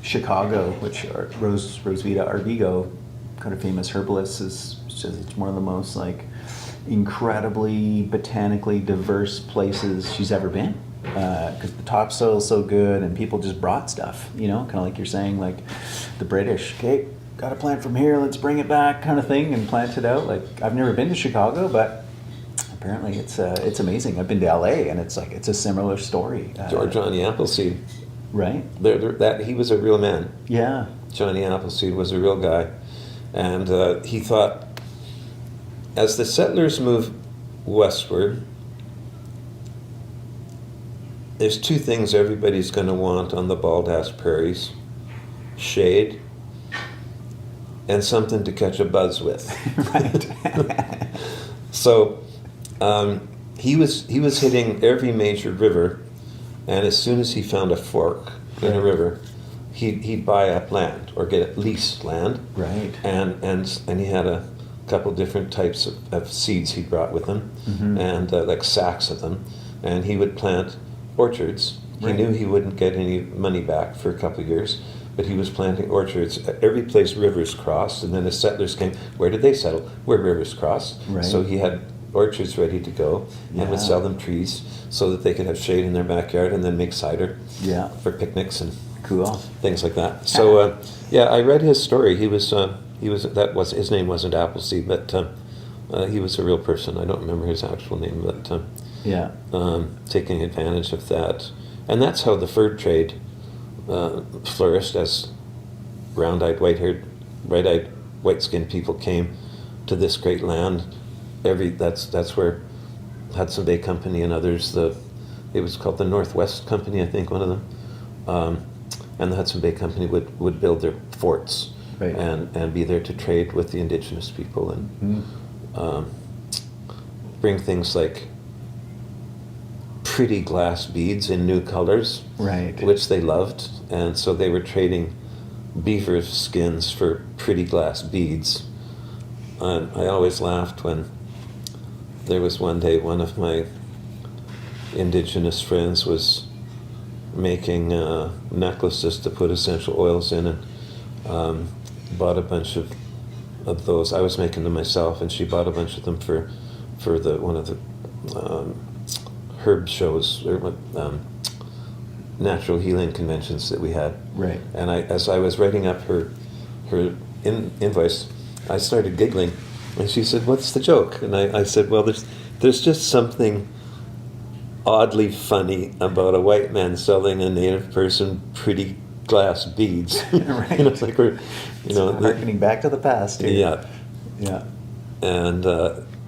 Chicago, which Rosvita Arvigo, kind of famous herbalist, says it's one of the most like incredibly botanically diverse places she's ever been. Because the topsoil is so good and people just brought stuff, you know, kind of like you're saying, like the British, okay, got a plant from here, let's bring it back kind of thing, and plant it out. Like, I've never been to Chicago, but apparently it's amazing. I've been to LA and it's a similar story. Johnny Appleseed. Right. That he was a real man. Yeah. Johnny Appleseed was a real guy. And he thought, as the settlers move westward, there's two things everybody's going to want on the bald-ass prairies: shade and something to catch a buzz with. Right. So he was hitting every major river, and as soon as he found a fork in a river, he'd buy up land or get at least land. Right. And he had a couple different types of seeds he brought with him, and like sacks of them, and he would plant orchards. He knew he wouldn't get any money back for a couple of years, but he was planting orchards every place rivers crossed. And then the settlers came. Where did they settle? Where rivers crossed. Right. So he had orchards ready to go, and would sell them trees so that they could have shade in their backyard, and then make cider for picnics and things like that. So I read his story. His name wasn't Appleseed, but he was a real person. I don't remember his actual name, but taking advantage of that. And that's how the fur trade flourished, as round-eyed, bright-eyed, white-skinned people came to this great land. That's where Hudson Bay Company and others, it was called the Northwest Company, I think, one of them, and the Hudson Bay Company would build their forts and be there to trade with the indigenous people and bring things like pretty glass beads in new colors, which they loved, and so they were trading beaver skins for pretty glass beads. I always laughed when there was one day one of my indigenous friends was making necklaces to put essential oils in, and bought a bunch of those. I was making them myself, and she bought a bunch of them for one of the herb shows, or natural healing conventions that we had. Right. And as I was writing up her invoice, I started giggling, and she said, "What's the joke?" And I said, "Well, there's just something oddly funny about a white man selling a native person pretty glass beads." Right. It's like we're, harkening back to the past here. Yeah. And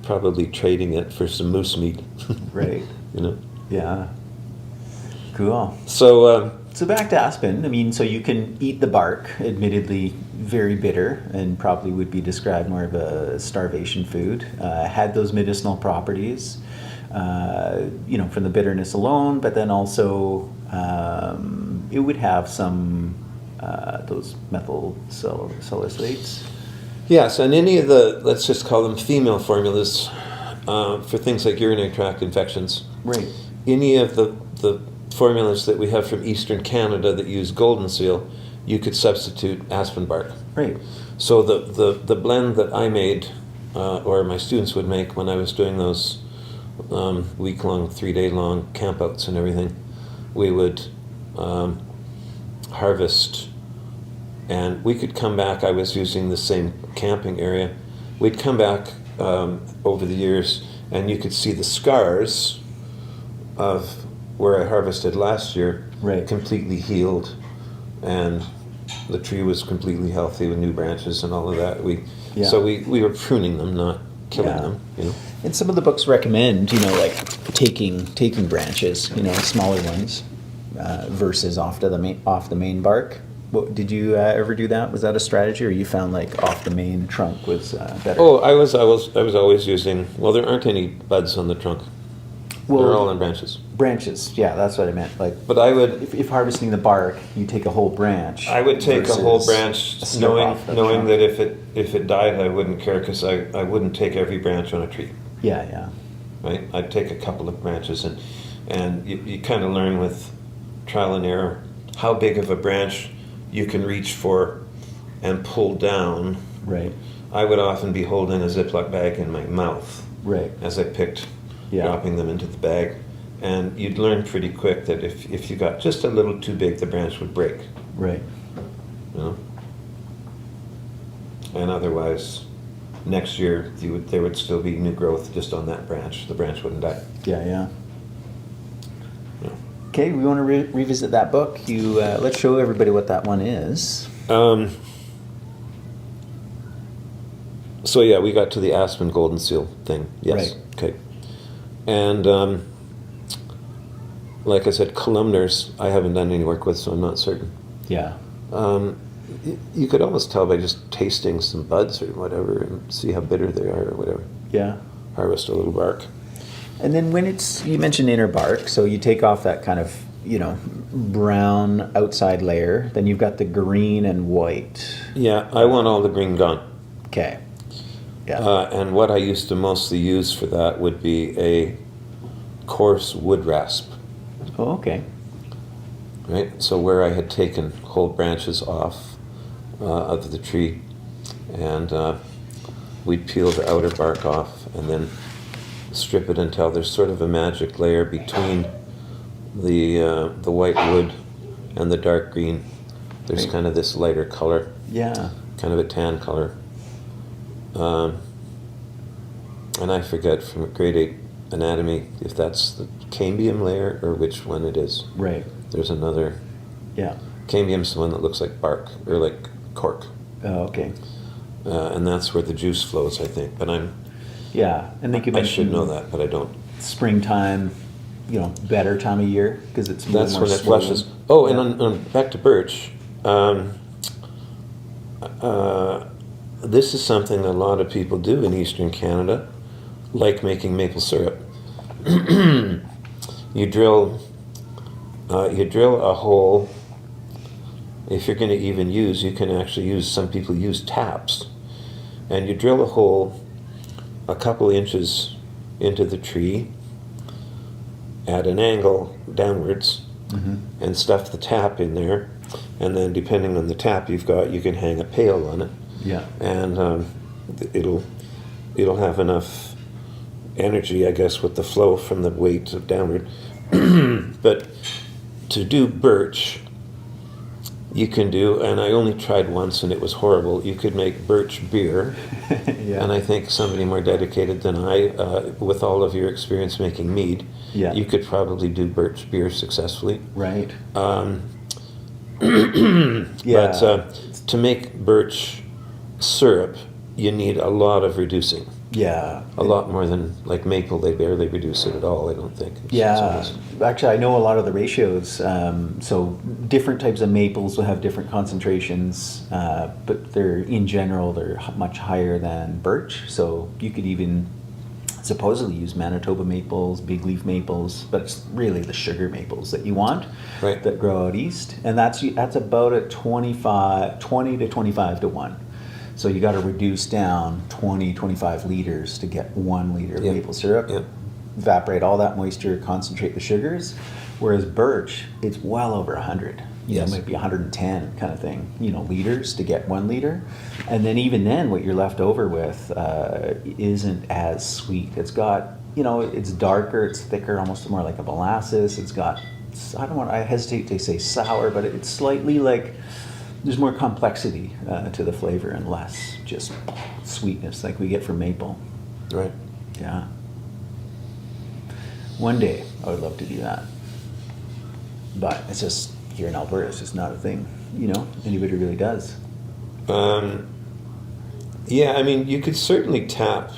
probably trading it for some moose meat. Right. Yeah. Cool. So back to Aspen. I mean, so you can eat the bark, admittedly very bitter, and probably would be described more of a starvation food. Had those medicinal properties, from the bitterness alone, but then also it would have some those methyl salicylates. Yes, and any of the, let's just call them female formulas, for things like urinary tract infections, Right. Any of the formulas that we have from Eastern Canada that use golden seal, you could substitute aspen bark. Right. So the blend that I made, or my students would make when I was doing those week-long, 3-day-long campouts and everything, we would harvest, and we could come back. I was using the same camping area. We'd come back over the years, and you could see the scars of where I harvested last year, Right. completely healed, and the tree was completely healthy with new branches and all of that. So we were pruning them, not killing Yeah. them. You know. And some of the books recommend, like taking branches, smaller ones, versus off the main bark. Did you ever do that? Was that a strategy, or you found like off the main trunk was better? Oh, I was always using. Well, there aren't any buds on the trunk. Well, they're all on branches. Branches, yeah, that's what I meant. Like, But I would if harvesting the bark, you take a whole branch. I would take a whole branch, a strip off the knowing trunk. that if it died, I wouldn't care, because I wouldn't take every branch on a tree. Yeah. Right? I'd take a couple of branches, and you kind of learn with trial and error how big of a branch you can reach for and pull down. Right. I would often be holding a Ziploc bag in my mouth Right. as I picked, Yeah. dropping them into the bag. And you'd learn pretty quick that if you got just a little too big, the branch would break. Right. You know? And otherwise, next year there would still be new growth just on that branch. The branch wouldn't die. Yeah. Yeah. Okay, we want to revisit that book. Let's show everybody what that one is. So yeah, we got to the aspen golden seal thing. Yes. Right. Okay. And like I said, columnars I haven't done any work with, so I'm not certain. Yeah. You could almost tell by just tasting some buds or whatever and see how bitter they are or whatever. Yeah. Harvest a little bark. And then you mentioned inner bark, so you take off that kind of, brown outside layer. Then you've got the green and white. Yeah, I want all the green gone. Okay. Yeah. And what I used to mostly use for that would be a coarse wood rasp. Oh, okay. Right? So where I had taken whole branches off of the tree, and we'd peel the outer bark off and then strip it until there's sort of a magic layer between the white wood and the dark green. There's Right. kind of this lighter color, Yeah. kind of a tan color. And I forget from grade 8 anatomy if that's the cambium layer or which one it is. Right. There's another. Yeah. Cambium's the one that looks like bark or like cork. Oh, okay. And that's where the juice flows, I think. But Yeah. And they could I should know that, but I don't. springtime, better time of year because it's That's more when it swollen. flushes. Oh, and on back to birch. This is something a lot of people do in Eastern Canada, like making maple syrup. You drill a hole. If you're going to even use, you can actually use. Some people use taps, and you drill a hole a couple inches into the tree at an angle downwards, and stuff the tap in there, and then depending on the tap you've got, you can hang a pail on it. Yeah. And it'll have enough energy, I guess, with the flow from the weight of downward. But to do birch, you can do, and I only tried once and it was horrible, you could make birch beer. Yeah. And I think somebody more dedicated than I, with all of your experience making mead, Yeah. you could probably do birch beer successfully. Right. But to make birch syrup, you need a lot of reducing. Yeah. A lot more than like maple. They barely reduce it at all, I don't think. Yeah, actually, I know a lot of the ratios. So different types of maples will have different concentrations, but they're much higher than birch. So you could even supposedly use Manitoba maples, big leaf maples, but it's really the sugar maples that you want, Right. that grow out east, and that's about a 20 to 25 to 1. So you got to reduce down 25 liters to get 1 liter of Yeah. maple syrup. Yeah. evaporate all that moisture, concentrate the sugars. Whereas birch, it's well over 100. Yes. It might be 110 kind of thing, liters to get 1 liter. And then even then, what you're left over with isn't as sweet. It's got, it's darker, it's thicker, almost more like a molasses. It's got, I hesitate to say sour, but it's slightly like, there's more complexity to the flavor and less just sweetness like we get from maple. Right. Yeah. One day, I would love to do that. But it's just, here in Alberta, it's just not a thing, anybody really does. Yeah, I mean, you could certainly tap.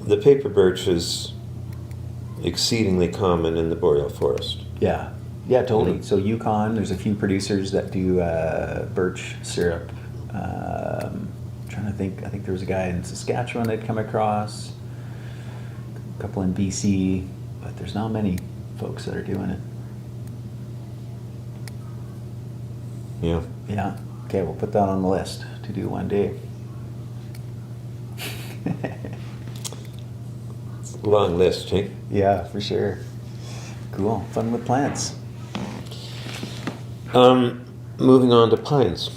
The paper birch is exceedingly common in the boreal forest. Yeah, totally. So Yukon, there's a few producers that do birch syrup. Trying to think, I think there was a guy in Saskatchewan I'd come across, a couple in BC, but there's not many folks that are doing it. Yeah. Yeah. Okay, we'll put that on the list to do one day. It's a long list, eh? Yeah, for sure. Cool. Fun with plants. Moving on to pines.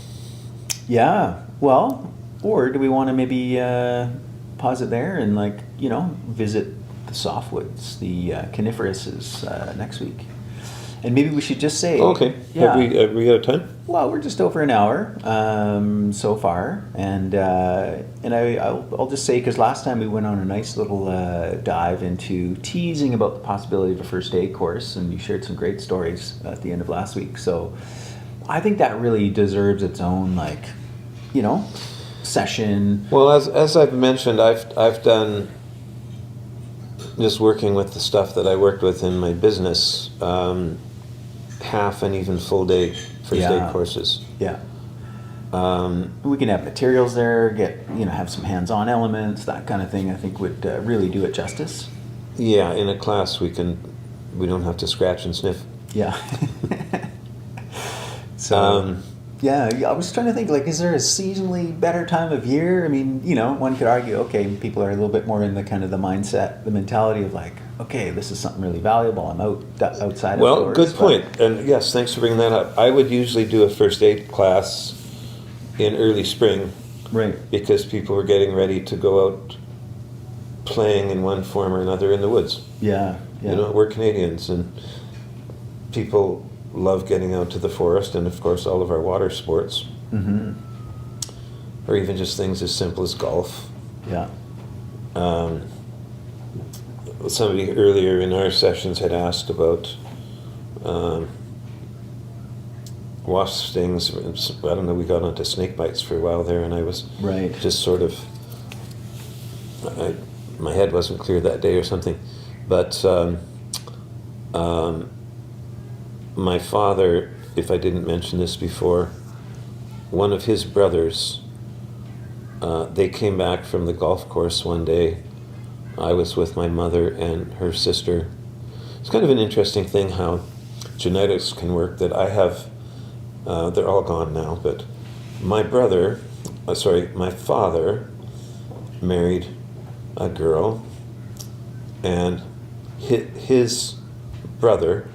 Yeah. Well, or do we want to maybe pause it there and visit the softwoods, the coniferases next week? And maybe we should just say... Okay. Yeah. Have we got a time? Well, we're just over an hour so far, and I'll just say, because last time we went on a nice little dive into teasing about the possibility of a first aid course, and you shared some great stories at the end of last week. So I think that really deserves its own session. Well, as I've mentioned, I've done just working with the stuff that I worked with in my business. Half and even full day first aid courses. Yeah. We can have materials there, have some hands-on elements, that kind of thing. I think would really do it justice. Yeah, in a class we don't have to scratch and sniff. Yeah. So I was trying to think, is there a seasonally better time of year? I mean, one could argue, okay, people are a little bit more in the kind of the mindset, the mentality of okay, this is something really valuable. I'm outside of Well, good point. And yes, thanks for bringing that up. I would usually do a first aid class in early spring. Right. Because people were getting ready to go out playing in one form or another in the woods. Yeah. We're Canadians, and people love getting out to the forest, and of course all of our water sports. Mm-hmm. Or even just things as simple as golf. Yeah. Somebody earlier in our sessions had asked about wasp stings. I don't know, we got onto snake bites for a while there, and I was just sort of, my head wasn't clear that day or something. But my father, if I didn't mention this before, one of his brothers, they came back from the golf course one day. I was with my mother and her sister. It's kind of an interesting thing how genetics can work, that I have, they're all gone now, but my father married a girl, and his brother,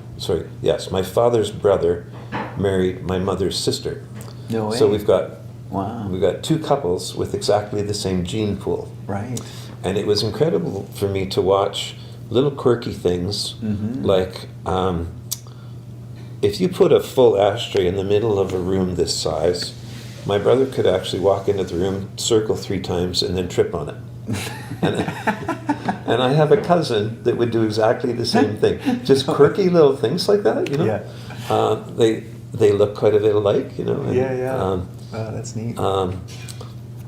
my father's brother married my mother's sister. No way. So we've got two couples with exactly the same gene pool. Right. And it was incredible for me to watch little quirky things, like if you put a full ashtray in the middle of a room this size, my brother could actually walk into the room, circle 3 times, and then trip on it. And I have a cousin that would do exactly the same thing. Just quirky little things like that, Yeah. They look quite a bit alike, And, yeah. That's neat.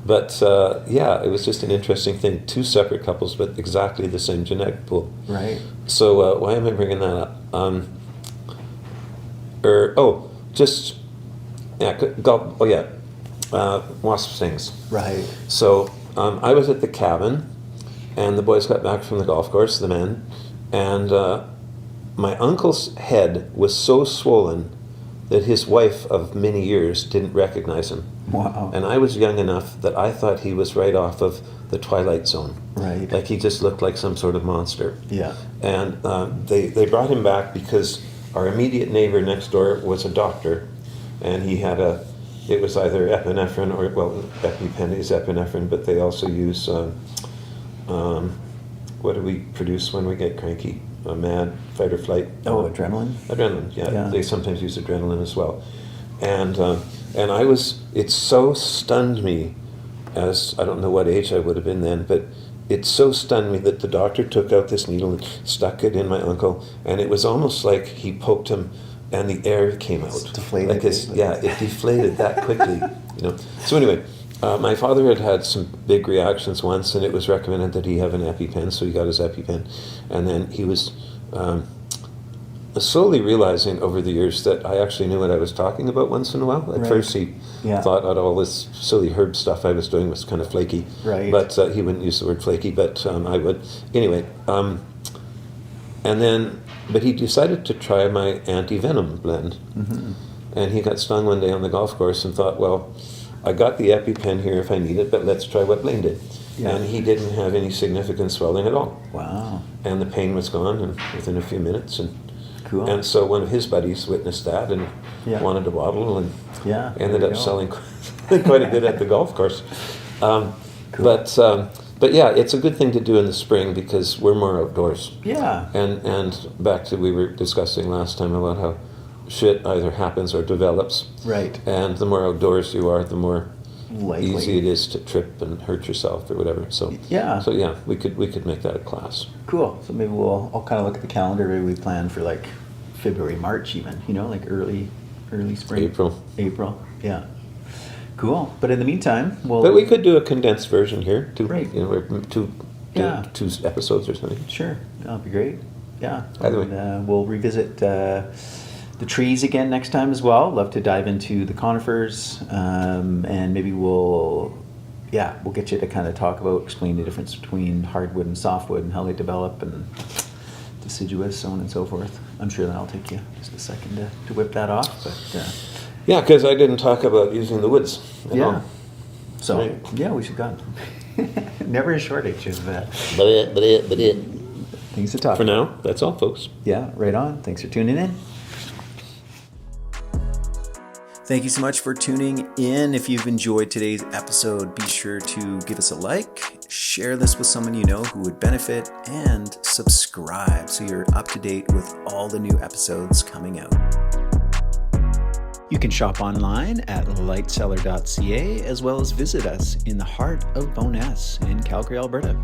But it was just an interesting thing. 2 separate couples, but exactly the same genetic pool. Right. So why am I bringing that up? Wasp stings. Right. So I was at the cabin, and the boys got back from the golf course, the men, and my uncle's head was so swollen that his wife of many years didn't recognize him. Wow. And I was young enough that I thought he was right off of the Twilight Zone. Right. Like he just looked like some sort of monster. Yeah. And they brought him back because our immediate neighbor next door was a doctor, and he had it was either epinephrine or, well, EpiPen is epinephrine, but they also use, what do we produce when we get cranky? Mad, fight or flight. Oh, adrenaline? Adrenaline, yeah. They sometimes use adrenaline as well. And it so stunned me, as I don't know what age I would have been then, but it so stunned me that the doctor took out this needle and stuck it in my uncle, and it was almost like he poked him and the air came out. It's deflated. Like it deflated that quickly, So anyway, my father had some big reactions once, and it was recommended that he have an EpiPen, so he got his EpiPen. And then he was slowly realizing over the years that I actually knew what I was talking about once in a while. At first he thought that all this silly herb stuff I was doing was kind of flaky. Right. But he wouldn't use the word flaky, but I would. Anyway, but he decided to try my anti-venom blend. Mm-hmm. And he got stung one day on the golf course and thought, well, I got the EpiPen here if I need it, but let's try what Blaine did. Yeah. And he didn't have any significant swelling at all. Wow. And the pain was gone and within a few minutes. Cool. And so one of his buddies witnessed that and wanted a bottle and ended up selling quite a bit at the golf course. Cool. But yeah, it's a good thing to do in the spring because we're more outdoors. Yeah. And back to we were discussing last time about how shit either happens or develops. Right. And the more outdoors you are, the more likely easy it is to trip and hurt yourself or whatever. So we could make that a class. Cool. So maybe I'll kind of look at the calendar. Maybe we plan for like February, March even. Like early spring. April. Yeah. Cool. But in the meantime, But we could do a condensed version here. Two episodes or something. Sure. That'll be great. Yeah. Either way. We'll revisit the trees again next time as well. Love to dive into the conifers, and maybe we'll get you to kind of explain the difference between hardwood and softwood and how they develop and deciduous, so on and so forth. I'm sure that'll take you just a second to whip that off, but yeah, because I didn't talk about using the woods at all. So we should go. Never a shortage of things to talk for now. That's all, folks. Yeah, right on. Thanks for tuning in. Thank you so much for tuning in. If you've enjoyed today's episode, be sure to give us a like, share this with someone you know who would benefit, and subscribe so you're up to date with all the new episodes coming out. You can shop online at lightcellar.ca as well as visit us in the heart of Bowness in Calgary, Alberta.